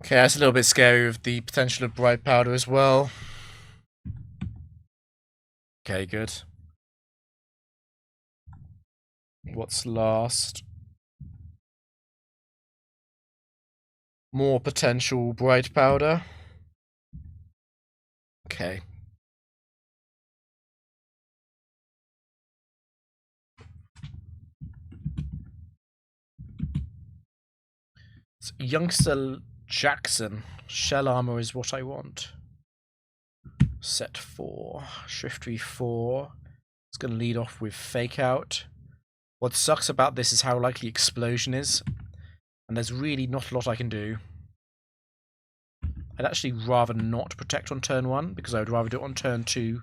Okay, that's a little bit scary with the potential of Bright Powder as well. Okay, good. What's last? More potential Bright Powder. Okay. It's Youngster Jackson. Shell Armor is what I want. Set 4. Shiftry 4. It's going to lead off with Fake Out. What sucks about this is how likely Explosion is. And there's really not a lot I can do. I'd actually rather not protect on turn 1, because I would rather do it on turn 2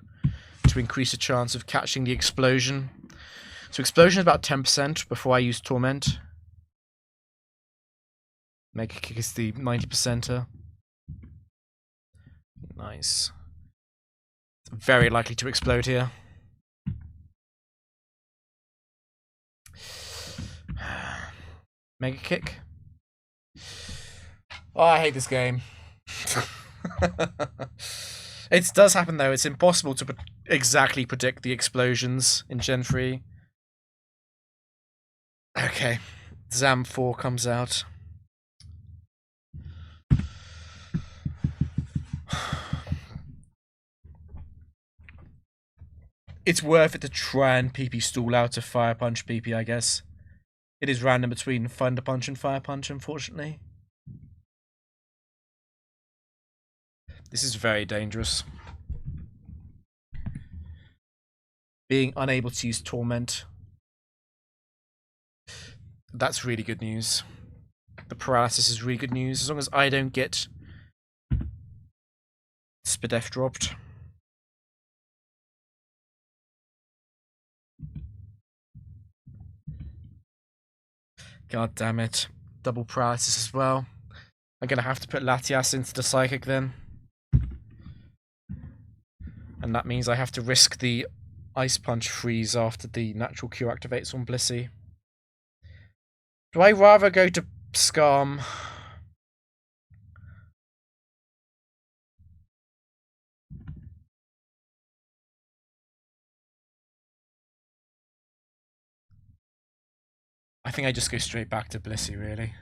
to increase the chance of catching the Explosion. So Explosion is about 10% before I use Torment. Mega Kick is the 90%er. Nice. It's very likely to explode here. Mega Kick. Oh, I hate this game. It does happen though. It's impossible to exactly predict the explosions in Gen 3. Okay. Zam 4 comes out. It's worth it to try and PP stall out a Fire Punch PP, I guess. It is random between Thunder Punch and Fire Punch, unfortunately. This is very dangerous. Being unable to use Torment. That's really good news. The paralysis is really good news, as long as I don't get Spadef dropped. God damn it. Double paralysis as well. I'm going to have to put Latias into the Psychic then. And that means I have to risk the Ice Punch freeze after the Natural Cure activates on Blissey. Do I rather go to Skarm? I think I just go straight back to Blissey, really.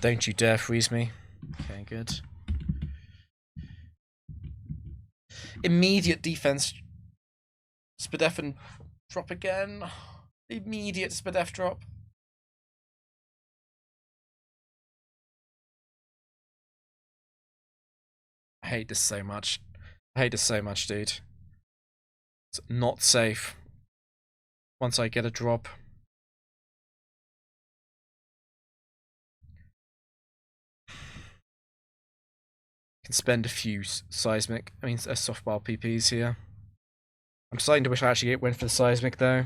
Don't you dare freeze me. Okay, good. Immediate defense. Spadef and drop again. Immediate Spadef drop. I hate this so much. I hate this so much, dude. It's not safe. Once I get a drop. Can spend a few seismic, softball PPs here. I'm starting to wish I actually went for the seismic though.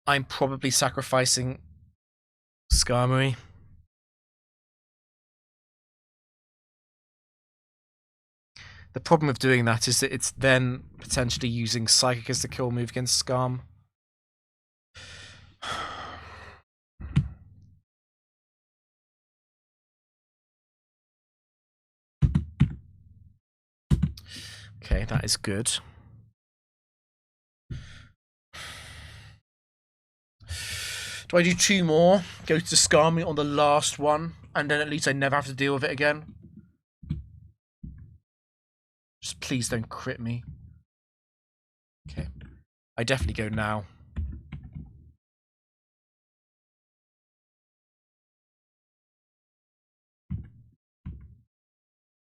I'm probably sacrificing Skarmory. The problem with doing that is that it's then potentially using Psychic as the kill move against Skarm. Okay, that is good. Do I do 2 more? Go to Skarmory on the last one, and then at least I never have to deal with it again? Just please don't crit me. Okay. I definitely go now.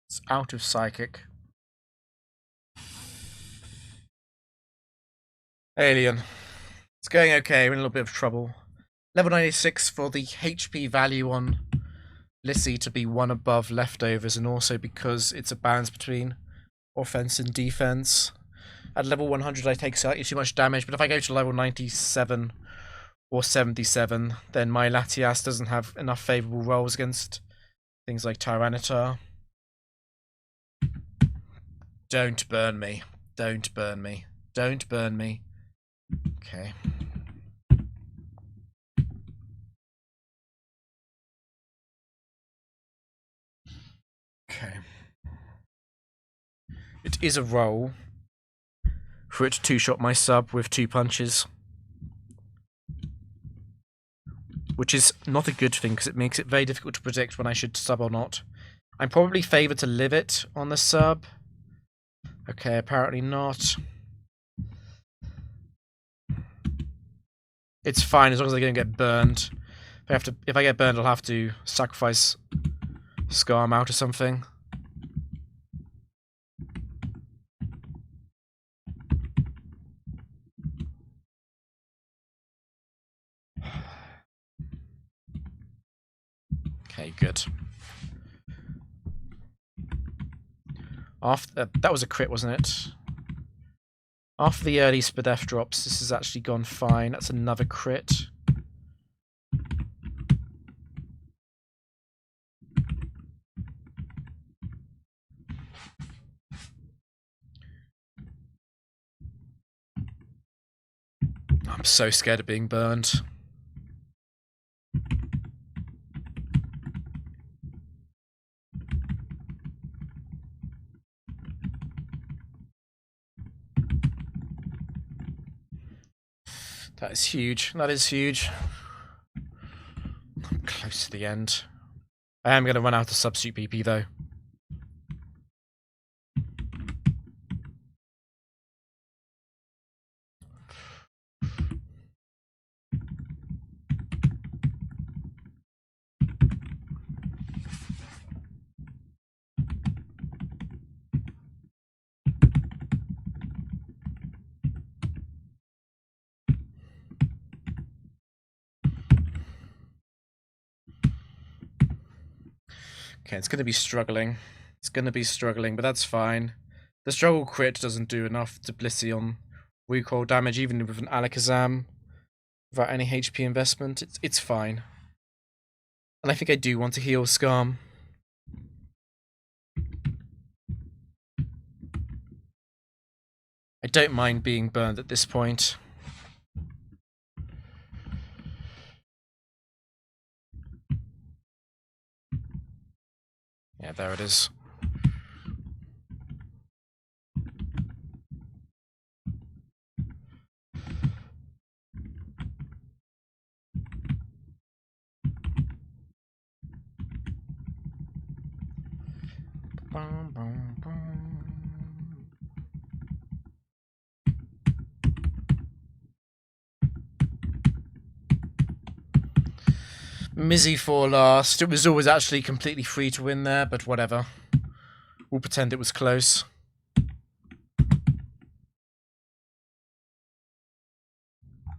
It's out of Psychic. Alien. It's going okay, we're in a little bit of trouble. Level 96 for the HP value on Lissy to be 1 above leftovers, and also because it's a balance between offense and defense. At level 100 I take slightly too much damage, but if I go to level 97 or 77, then my Latias doesn't have enough favourable rolls against things like Tyranitar. Don't burn me. Don't burn me. Don't burn me. Okay. Okay. It is a roll for it to two-shot my sub with 2 punches. Which is not a good thing, because it makes it very difficult to predict when I should sub or not. I'm probably favoured to live it on the sub. Okay, apparently not. It's fine as long as I don't get burned. If I get burned, I'll have to sacrifice Skarm out or something. Okay, good. After that was a crit, wasn't it? After the early Spadef drops, this has actually gone fine. That's another crit. I'm so scared of being burned. That is huge. That is huge. I'm close to the end. I am going to run out of substitute PP though. Okay, it's going to be struggling. It's going to be struggling, but that's fine. The struggle crit doesn't do enough to Blissey on recoil damage, even with an Alakazam. Without any HP investment, it's fine. And I think I do want to heal Skarm. I don't mind being burned at this point. Yeah, there it is. Mizzy for last. It was always actually completely free to win there, but whatever. We'll pretend it was close.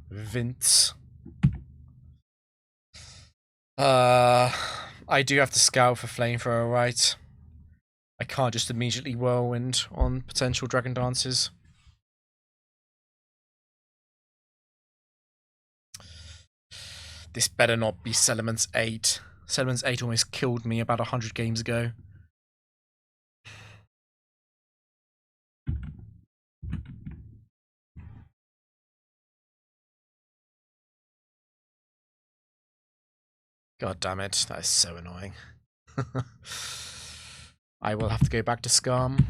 Vince. I do have to scout for Flamethrower, right? I can't just immediately Whirlwind on potential Dragon Dances. This better not be Settlements 8. Settlements 8 almost killed me about 100 games ago. God damn it, that is so annoying. I will have to go back to Skarm.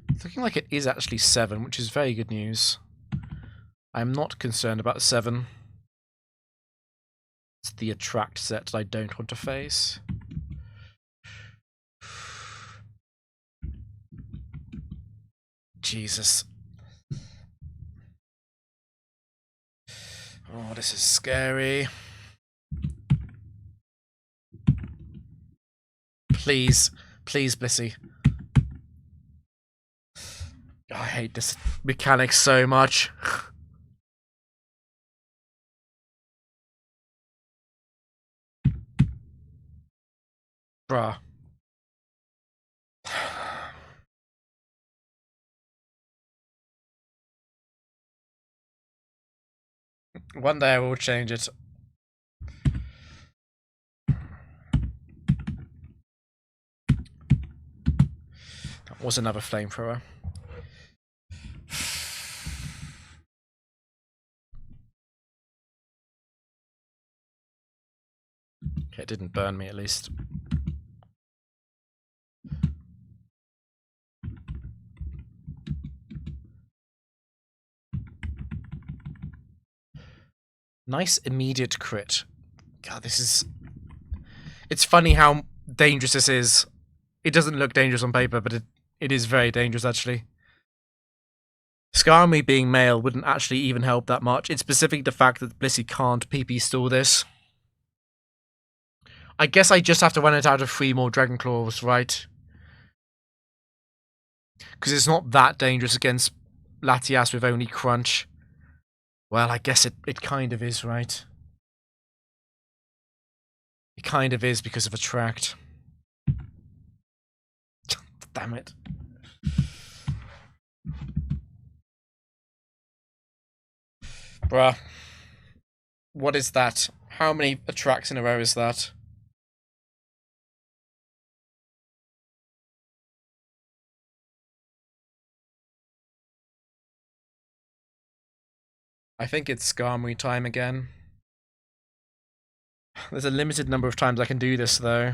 It's looking like it is actually 7, which is very good news. I'm not concerned about 7. It's the attract set that I don't want to face. Jesus. Oh, this is scary. Please. Please, Blissey. Oh, I hate this mechanic so much. Bruh. One day I will change it. That was another flamethrower. Okay, it didn't burn me at least. Nice immediate crit. God, this is... It's funny how dangerous this is. It doesn't look dangerous on paper, but it is very dangerous, actually. Skarmy being male wouldn't actually even help that much. It's specifically the fact that Blissey can't PP stall this. I guess I just have to run it out of 3 more Dragon Claws, right? Because it's not that dangerous against Latias with only Crunch. Well, I guess it kind of is, right? It kind of is because of Attract. Damn it. Bruh. What is that? How many Attracts in a row is that? I think it's Skarmory time again. There's a limited number of times I can do this, though.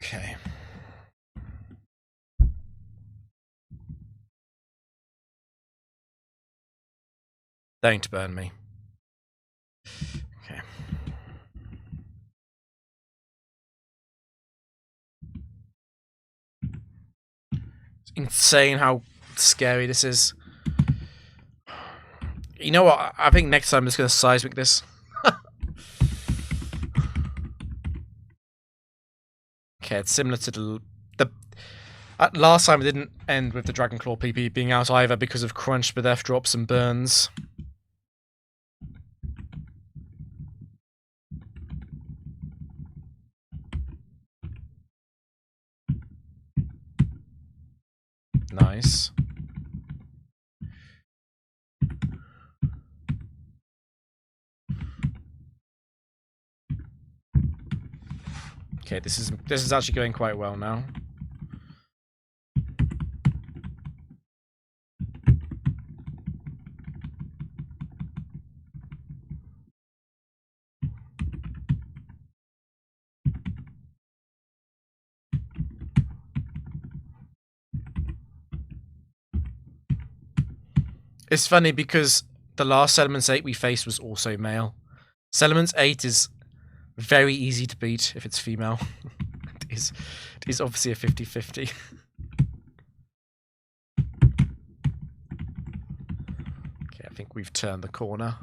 Okay. Don't burn me. Okay. It's insane how scary this is. You know what? I think next time I'm just going to seismic this. Okay, it's similar to the last time it didn't end with the Dragon Claw PP being out either because of Crunch with F drops and burns. Nice. Okay, this is actually going quite well now. It's funny because the last Settlements 8 we faced was also male. Settlements 8 is very easy to beat if it's female. it is obviously a 50-50. Okay, I think we've turned the corner.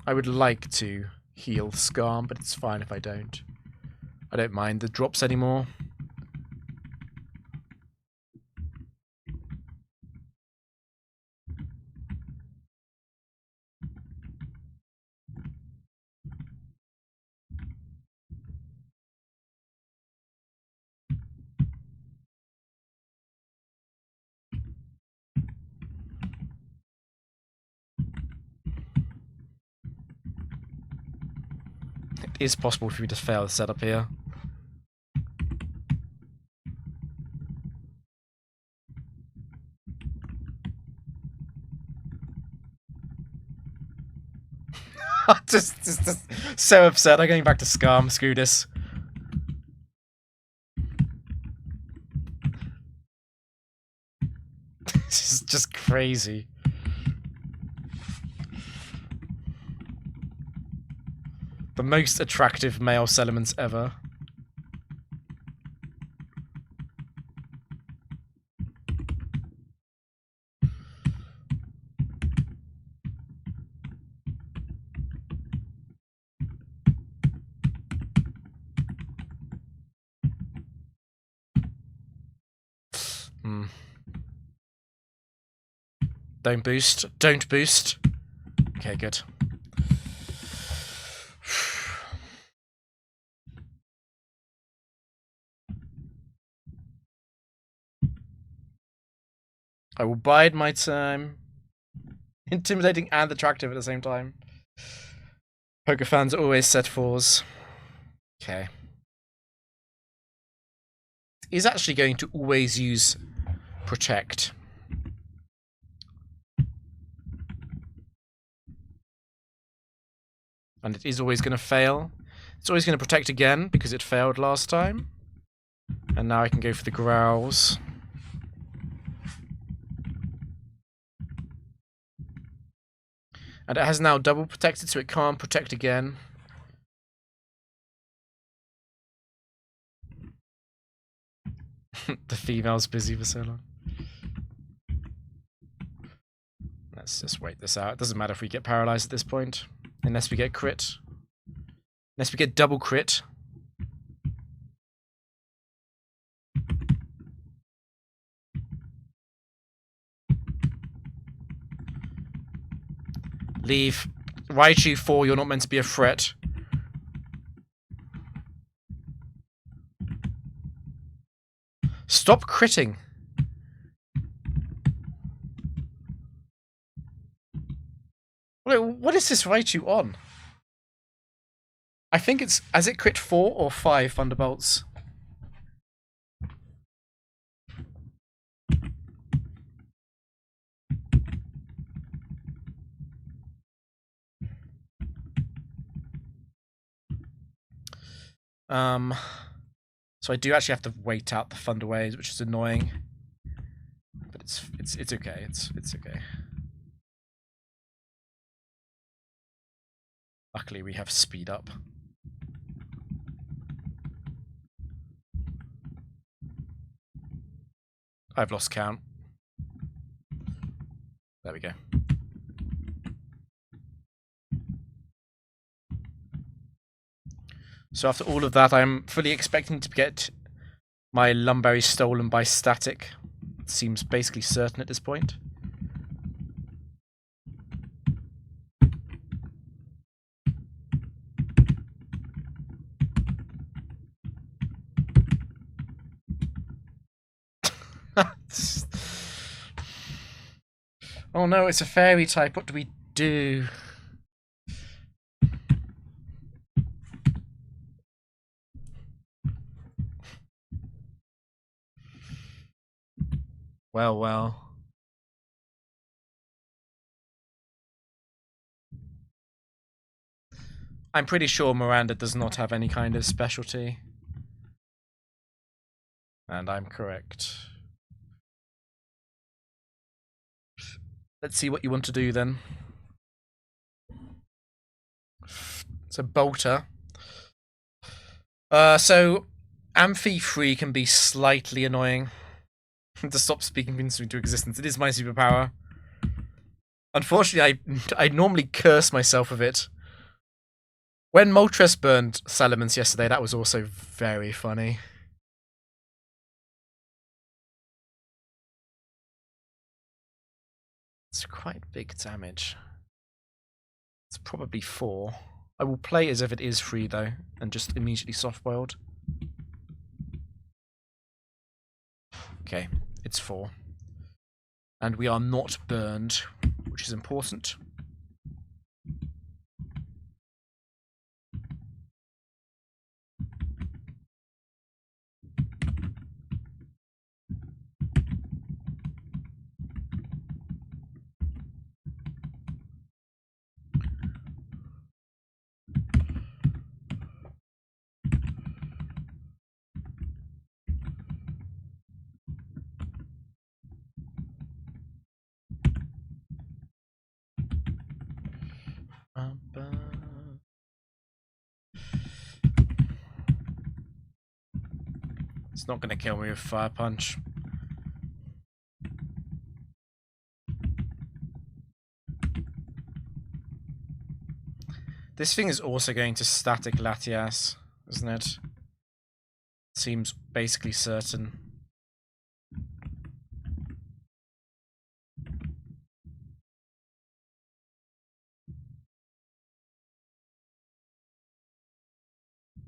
I would like to heal Skarm, but it's fine if I don't. I don't mind the drops anymore. It is possible for me to fail the setup here. just so upset. I'm going back to Scum. Screw this. This is just crazy. The most attractive male settlements ever. Don't boost. Don't boost. Okay, good. I will bide my time. Intimidating and attractive at the same time. Poker fans always set fours. Okay. He's actually going to always use protect. And it is always going to fail. It's always going to protect again because it failed last time. And now I can go for the growls. And it has now double protected, so it can't protect again. The female's busy for so long. Let's just wait this out. It doesn't matter if we get paralyzed at this point. Unless we get crit. Unless we get double crit. Leave. Raichu 4, you're not meant to be a threat. Stop critting. What is this Raichu on? I think it's... Has it crit 4 or 5 Thunderbolts? So I do actually have to wait out the Thunder Waves, which is annoying. But it's okay. It's okay. Luckily we have speed up. I've lost count. There we go. So after all of that, I'm fully expecting to get my Lumberry stolen by Static. It seems basically certain at this point. Oh no, it's a fairy type. What do we do? Well, well. I'm pretty sure Miranda does not have any kind of specialty. And I'm correct. Let's see what you want to do then. So Bolter. So Amphi 3 can be slightly annoying. To stop speaking things into existence. It is my superpower. Unfortunately, I normally curse myself with it. When Moltres burned Salamence yesterday, that was also very funny. It's quite big damage. It's probably 4. I will play as if it is 3 though, and just immediately soft-boiled. Okay, it's 4. And we are not burned, which is important. It's not going to kill me with Fire Punch. This thing is also going to static Latias, isn't it? Seems basically certain.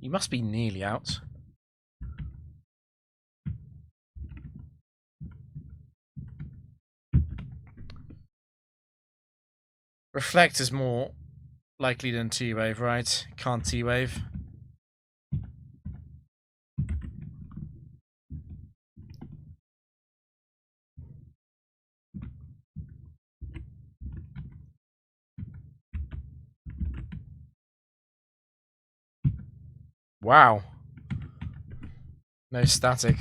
You must be nearly out. Reflect is more likely than T-Wave, right? Can't T-Wave. Wow. No static.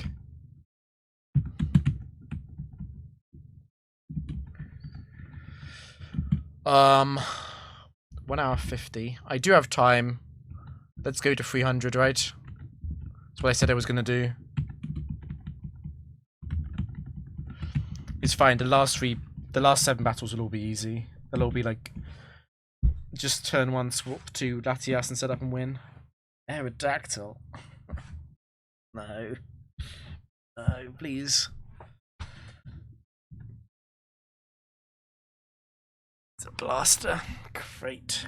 Um, 1 hour 50. I do have time. Let's go to 300, right? That's what I said I was going to do. It's fine. The last 7 battles will all be easy. They'll all be like, just turn 1, swap to Latias and set up and win. Aerodactyl. No. No, please. It's a blaster. Great.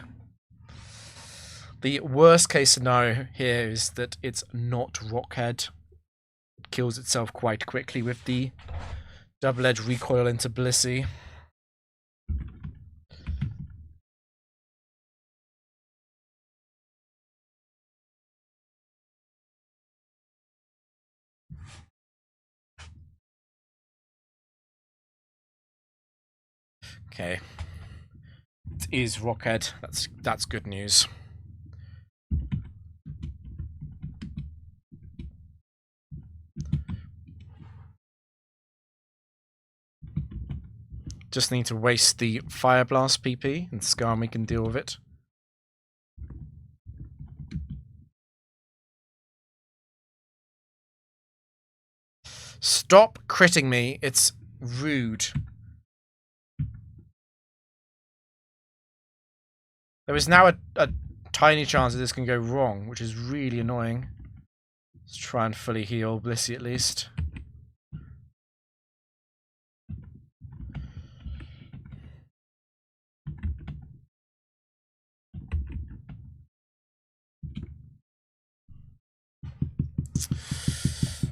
The worst case scenario here is that it's not Rockhead. It kills itself quite quickly with the double-edged recoil into Blissey. Okay. It is Rockhead. That's good news. Just need to waste the Fire Blast PP, and Skarmy can deal with it. Stop critting me. It's rude. There is now a tiny chance that this can go wrong, which is really annoying. Let's try and fully heal Blissey at least.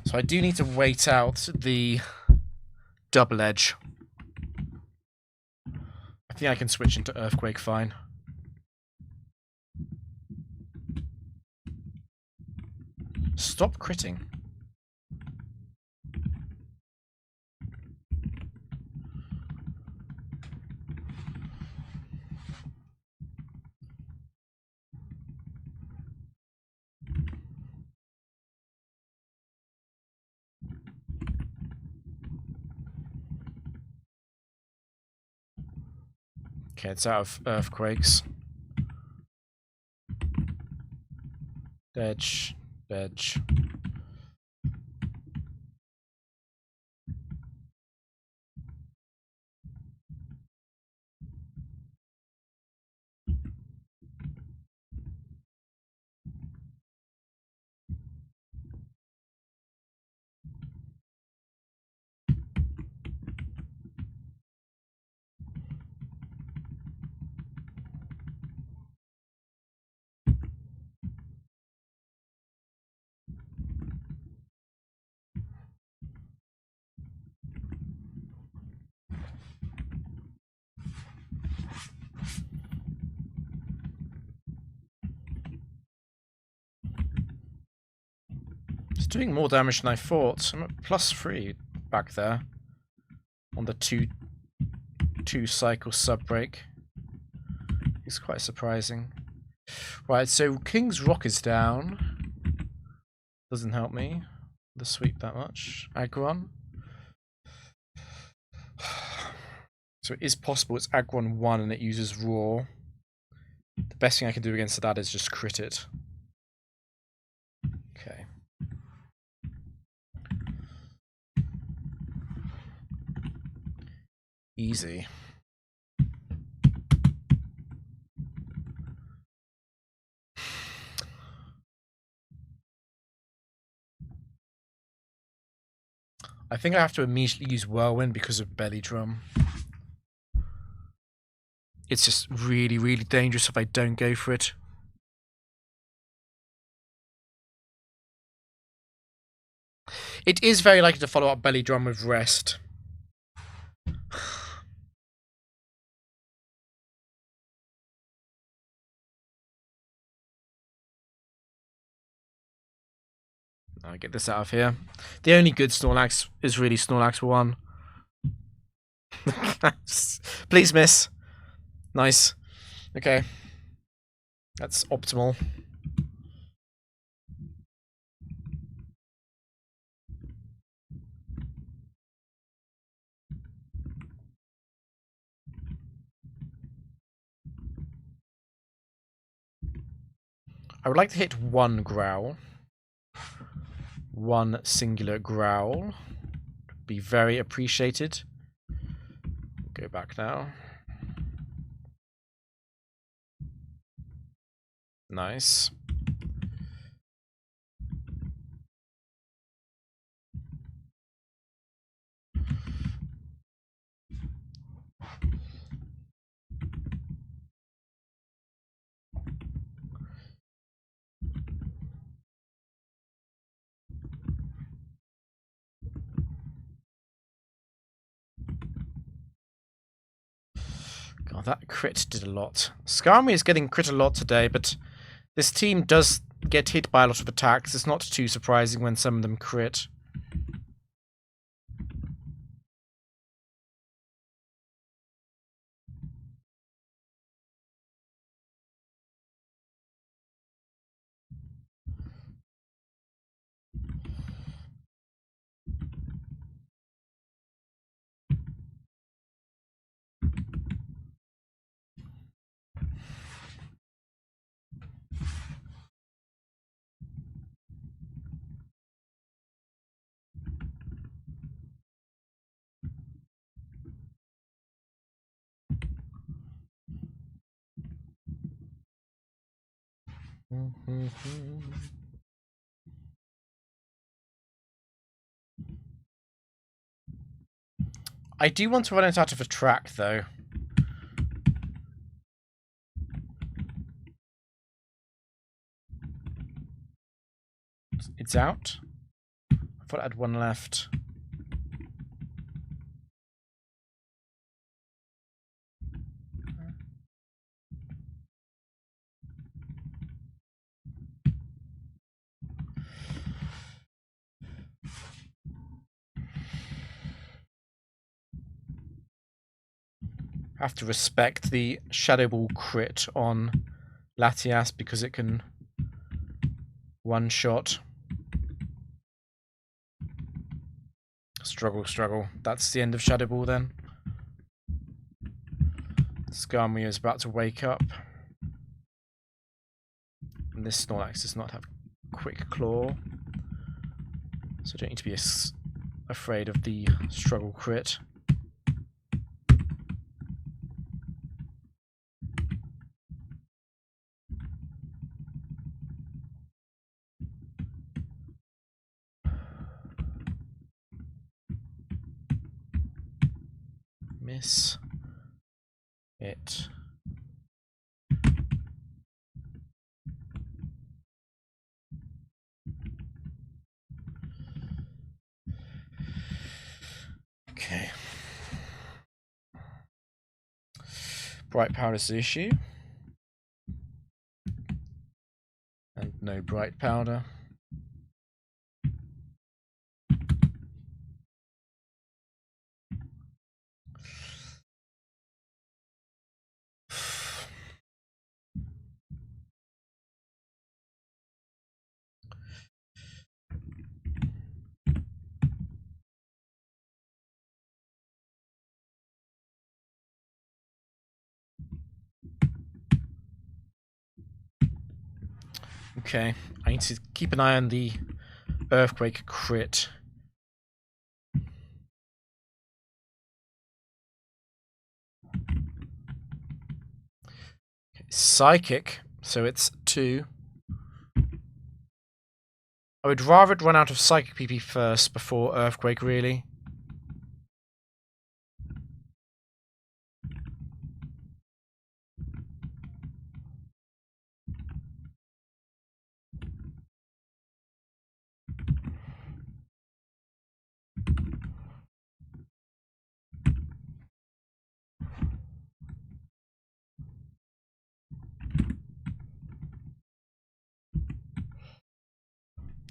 So I do need to wait out the double edge. I think I can switch into Earthquake fine. Stop critting. Okay, it's out of Earthquakes. Edge. Edge. It's doing more damage than I thought. I'm at +3 back there on the two cycle sub break. It's quite surprising. Right, so King's Rock is down. Doesn't help me. The sweep that much. Aggron. So it is possible it's Aggron 1 and it uses Roar. The best thing I can do against that is just crit it. Okay. Easy. I think I have to immediately use Whirlwind because of Belly Drum. It's just really, really dangerous if I don't go for it. It is very likely to follow up Belly Drum with Rest. I'll get this out of here. The only good Snorlax is really Snorlax 1. Please miss. Nice. Okay. That's optimal. I would like to hit one growl. One singular growl. Be very appreciated. Go back now. Nice. God, that crit did a lot. Skarmory is getting crit a lot today, but this team does get hit by a lot of attacks. It's not too surprising when some of them crit. I do want to run it out of a track, though. It's out? I thought I had one left. Have to respect the Shadow Ball crit on Latias because it can one-shot. Struggle, struggle. That's the end of Shadow Ball then. Skarmory is about to wake up. And this Snorlax does not have Quick Claw. So I don't need to be afraid of the struggle crit. Miss it. Okay. Bright powder is the issue. And no bright powder. Okay, I need to keep an eye on the Earthquake crit. Okay, Psychic, so it's 2. I would rather it run out of Psychic PP first before Earthquake, really.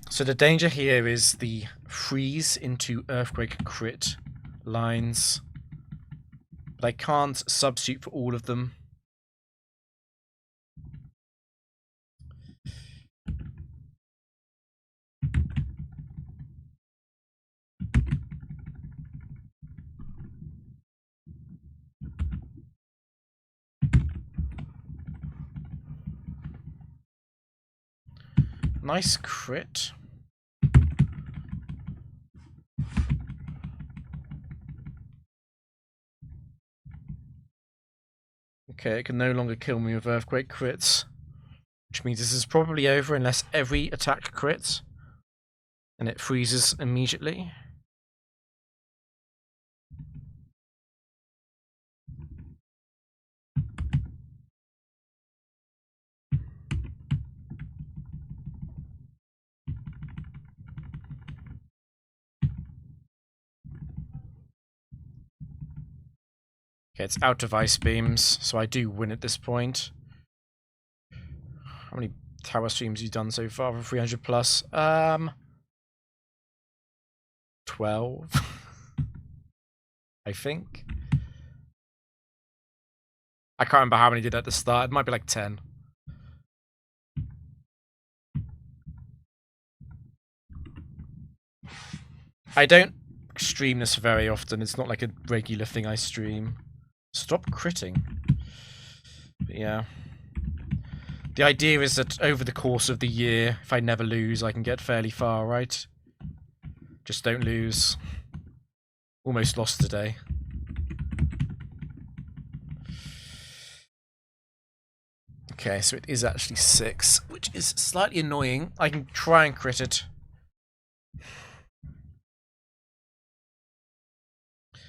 So the danger here is the freeze into Earthquake crit lines. But I can't substitute for all of them. Nice crit. Okay, it can no longer kill me with Earthquake crits. Which means this is probably over unless every attack crits. And it freezes immediately. Okay, it's out of Ice Beams, so I do win at this point. How many tower streams have you done so far for 300 plus? 12, I think. I can't remember how many did at the start. It might be like 10. I don't stream this very often. It's not like a regular thing I stream. Stop critting. But yeah. The idea is that over the course of the year, if I never lose, I can get fairly far, right? Just don't lose. Almost lost today. Okay, so it is actually 6, which is slightly annoying. I can try and crit it.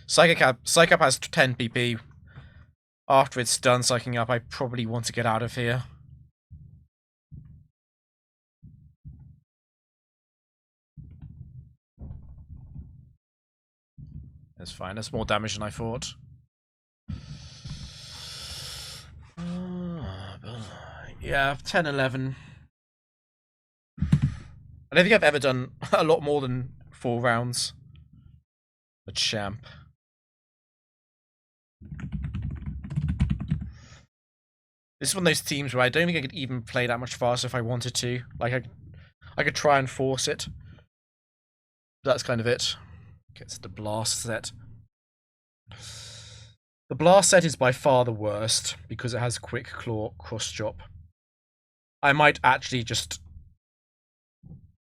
Psychic Up has 10 PP. After it's done psyching up, I probably want to get out of here. That's fine. That's more damage than I thought. Yeah, 10, 11. I don't think I've ever done a lot more than 4 rounds. The champ. This is one of those teams where I don't think I could even play that much faster if I wanted to. Like, I could try and force it. That's kind of it. Gets the blast set. The blast set is by far the worst because it has quick claw cross chop. I might actually just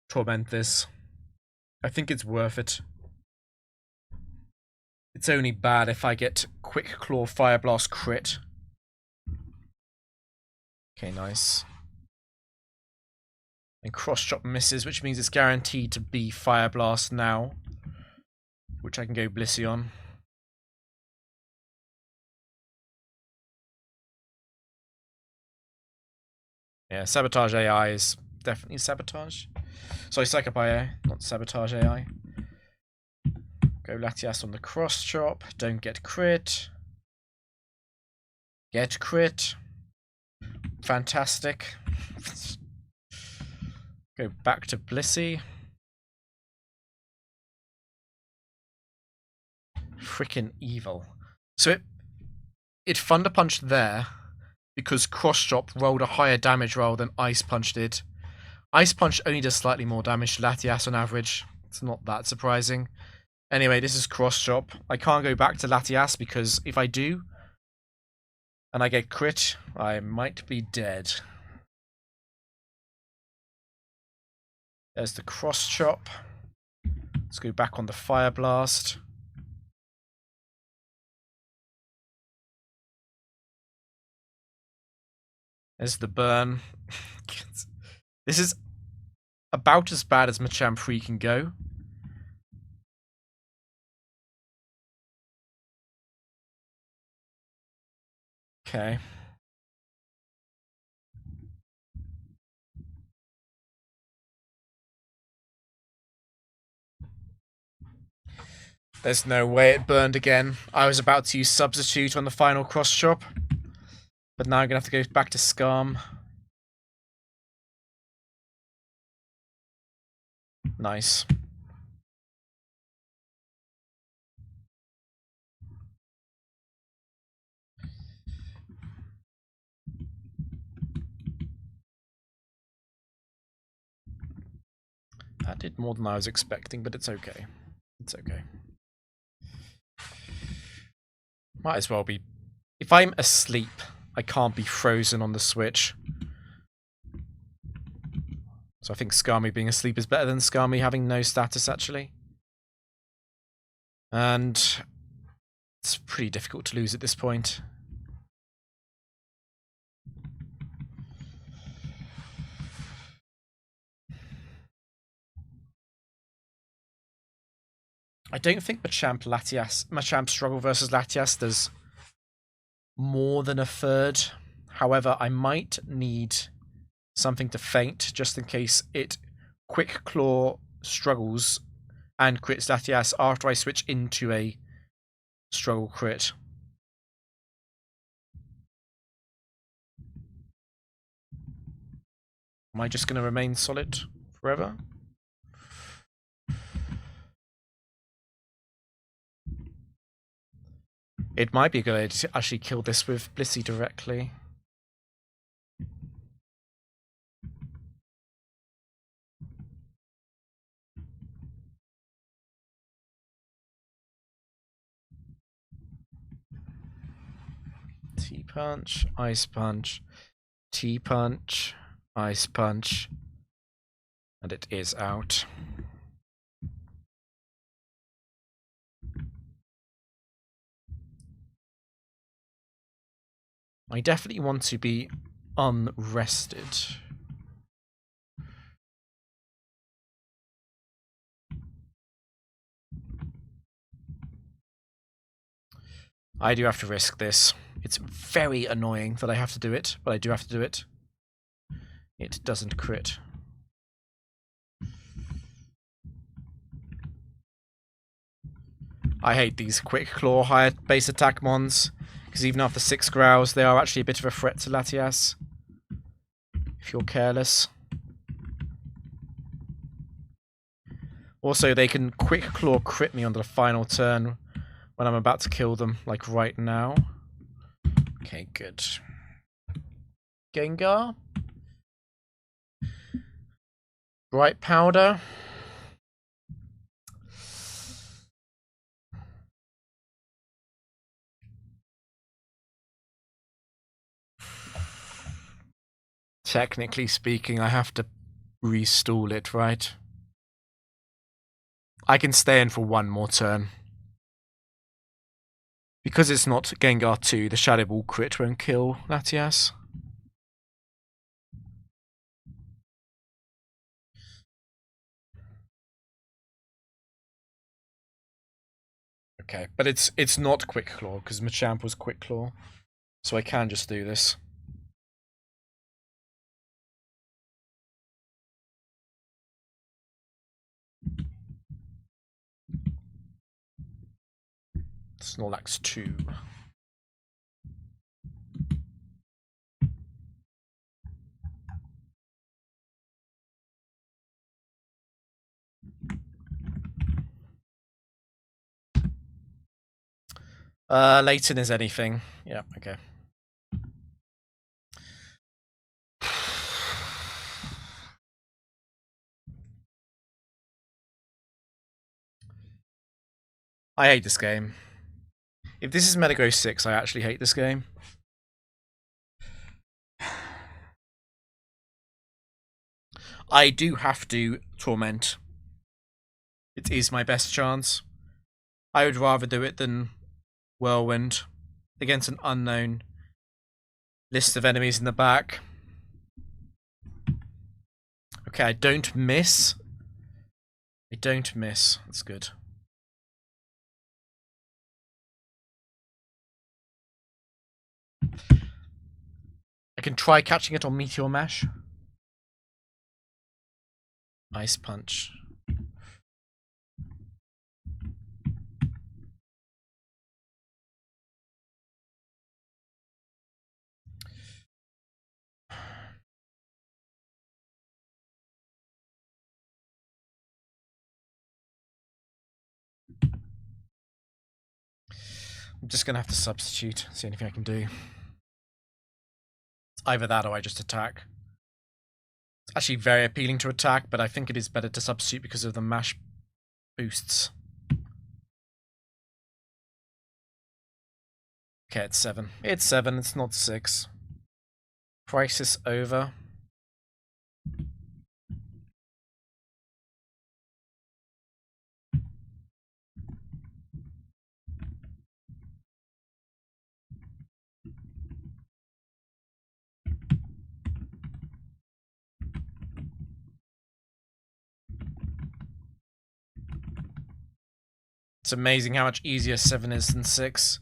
torment this. I think it's worth it. It's only bad if I get quick claw fire blast crit. Okay, nice. And cross chop misses, which means it's guaranteed to be fire blast now, which I can go Blissey on. Yeah, Sabotage AI is definitely Sabotage. Sorry, Psych Up AI, not Sabotage AI. Go Latias on the cross chop. Don't get crit. Get crit. Fantastic. Go back to Blissey. Freaking evil. So it Thunder Punched there because Cross Chop rolled a higher damage roll than Ice Punch did. Ice Punch only does slightly more damage to Latias on average. It's not that surprising. Anyway, this is Cross Chop. I can't go back to Latias because if I do, and I get crit, I might be dead. There's the cross chop. Let's go back on the fire blast. There's the burn. This is about as bad as Machamp 3 can go. Okay. There's no way it burned again. I was about to use Substitute on the final cross chop. But now I'm going to have to go back to Skarm. Nice. That did more than I was expecting, but it's okay. It's okay. Might as well be... If I'm asleep, I can't be frozen on the Switch. So I think Skarmy being asleep is better than Skarmy having no status, actually. And it's pretty difficult to lose at this point. I don't think Machamp struggle versus Latias does more than a third. However, I might need something to feint just in case it Quick Claw struggles and crits Latias after I switch into a struggle crit. Am I just going to remain solid forever? It might be a good idea to actually kill this with Blissey directly. T-Punch, Ice Punch, T-Punch, Ice Punch, and it is out. I definitely want to be unrested. I do have to risk this. It's very annoying that I have to do it, but I do have to do it. It doesn't crit. I hate these Quick Claw higher base attack mons, because even after 6 growls, they are actually a bit of a threat to Latias. If you're careless. Also, they can Quick Claw crit me on the final turn when I'm about to kill them, like right now. Okay, good. Gengar. Bright Powder. Technically speaking, I have to restall it, right? I can stay in for one more turn. Because it's not Gengar 2, the Shadow Ball crit won't kill Latias. Okay, but it's not Quick Claw, because Machamp was Quick Claw. So I can just do this. Snorlax 2. Layton is anything. Yeah, okay. I hate this game. If this is Metagross 6, I actually hate this game. I do have to Torment. It is my best chance. I would rather do it than Whirlwind against an unknown list of enemies in the back. Okay, I don't miss. I don't miss. That's good. I can try catching it on Meteor Mash. Ice Punch. I'm just going to have to substitute. See anything I can do. It's either that or I just attack. It's actually very appealing to attack, but I think it is better to substitute because of the mash boosts. Okay, it's 7. It's 7, it's not 6. Crisis over. It's amazing how much easier 7 is than 6.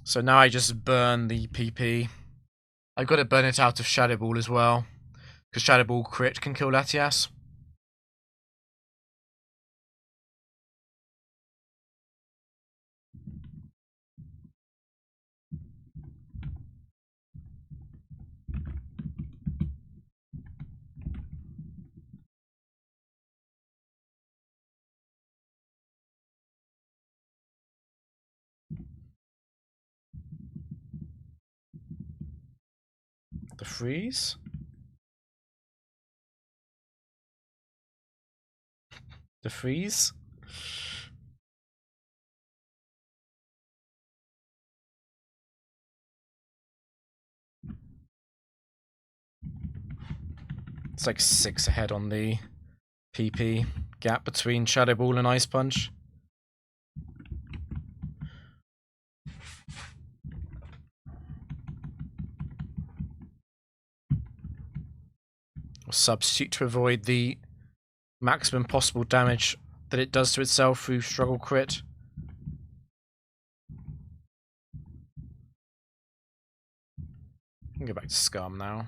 So now I just burn the PP. I've got to burn it out of Shadow Ball as well, because Shadow Ball crit can kill Latias. The freeze? The freeze? It's like 6 ahead on the PP gap between Shadow Ball and Ice Punch. I'll substitute to avoid the maximum possible damage that it does to itself through Struggle Crit. I can go back to Scum now.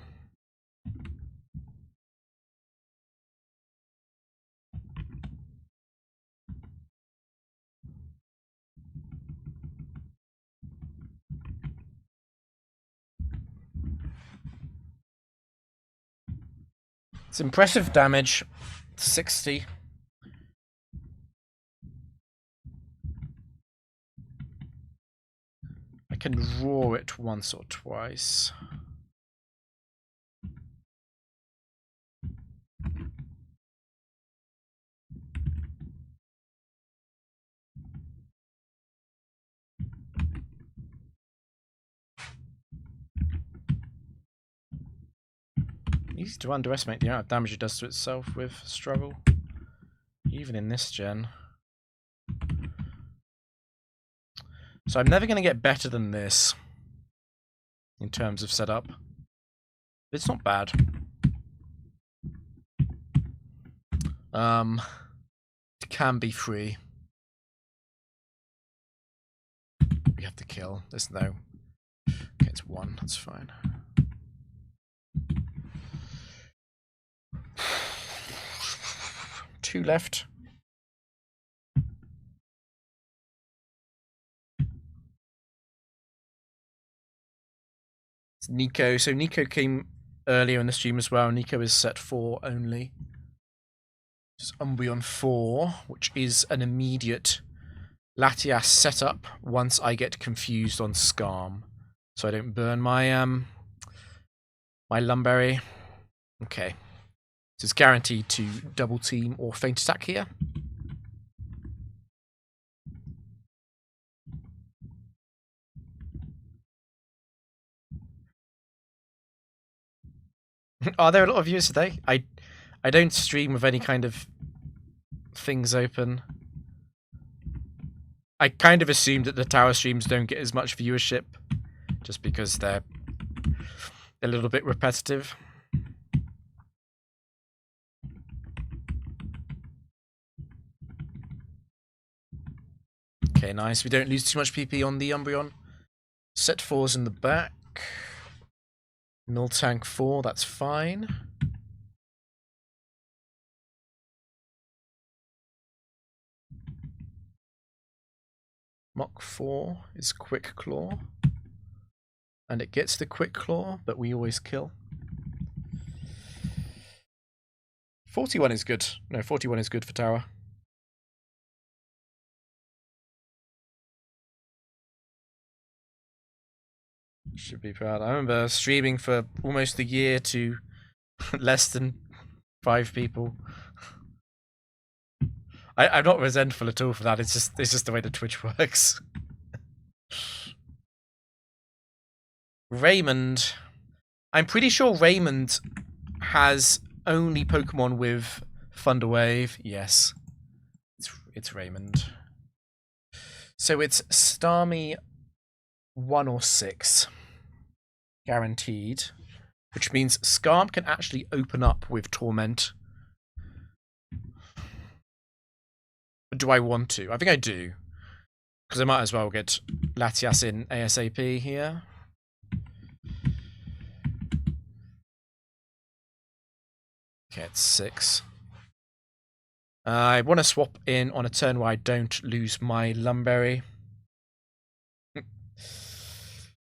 It's impressive damage. 60. I can roar it once or twice. Easy to underestimate the amount of damage it does to itself with Struggle, even in this gen. So I'm never going to get better than this in terms of setup. But it's not bad. It can be free. We have to kill. There's no... Okay, it's 1. That's fine. Two left. It's Nico. So Nico came earlier in the stream as well. Nico is set 4 only. This is Umbreon 4, which is an immediate Latias setup once I get confused on Skarm. So I don't burn my my Lumberry. Okay. So it's guaranteed to double team or feint attack here. Are there a lot of viewers today? I don't stream with any kind of things open. I kind of assumed that the tower streams don't get as much viewership just because they're a little bit repetitive. Okay, nice. We don't lose too much PP on the Umbreon. Set 4's in the back. Miltank 4, that's fine. Mach 4 is Quick Claw. And it gets the Quick Claw, but we always kill. 41 is good. No, 41 is good for tower. Should be proud. I remember streaming for almost a year to less than 5 people. I'm not resentful at all for that. It's just the way the Twitch works. Raymond. I'm pretty sure Raymond has only Pokemon with Thunder Wave. Yes. It's Raymond. So it's Starmie 1 or 6. Guaranteed. Which means Skarm can actually open up with Torment. But do I want to? I think I do. Because I might as well get Latias in ASAP here. Okay, it's 6. I want to swap in on a turn where I don't lose my Lumberry.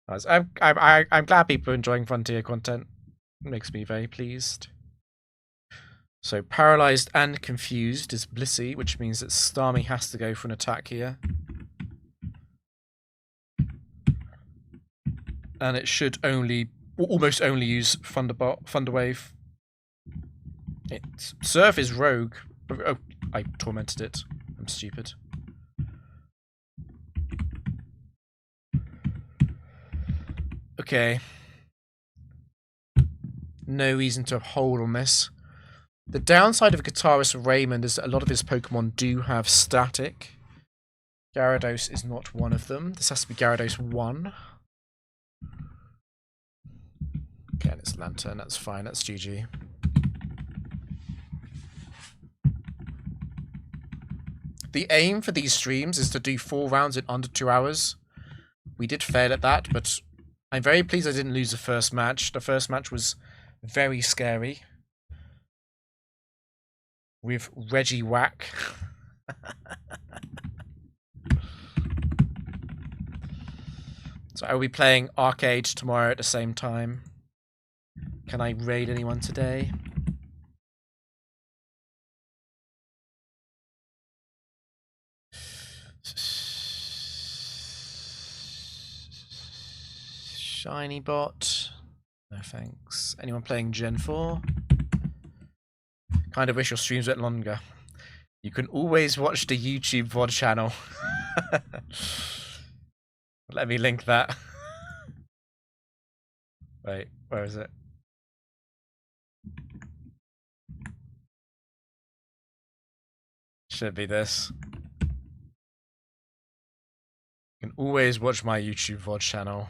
I'm glad people are enjoying Frontier content. It makes me very pleased. So Paralyzed and Confused is Blissey, which means that Starmie has to go for an attack here. And it should almost only use Thunder Wave. Surf is Rogue. Oh, I tormented it. I'm stupid. Okay. No reason to hold on this. The downside of Guitarist Raymond is that a lot of his Pokemon do have static. Gyarados is not one of them. This has to be Gyarados 1. Okay, and it's Lantern. That's fine. That's GG. The aim for these streams is to do 4 rounds in under 2 hours. We did fail at that, but I'm very pleased I didn't lose the first match. The first match was very scary. With Regiwhack. So I will be playing Arcade tomorrow at the same time. Can I raid anyone today? Shiny bot. No thanks. Anyone playing Gen 4? Kind of wish your streams went longer. You can always watch the YouTube VOD channel. Let me link that. Wait, where is it? Should be this. You can always watch my YouTube VOD channel.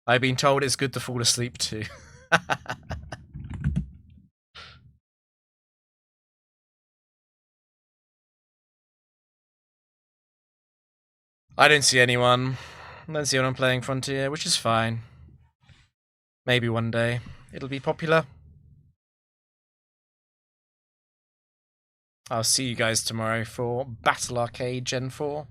I've been told it's good to fall asleep too. I don't see anyone. I don't see anyone playing Frontier, which is fine. Maybe one day it'll be popular. I'll see you guys tomorrow for Battle Arcade Gen 4.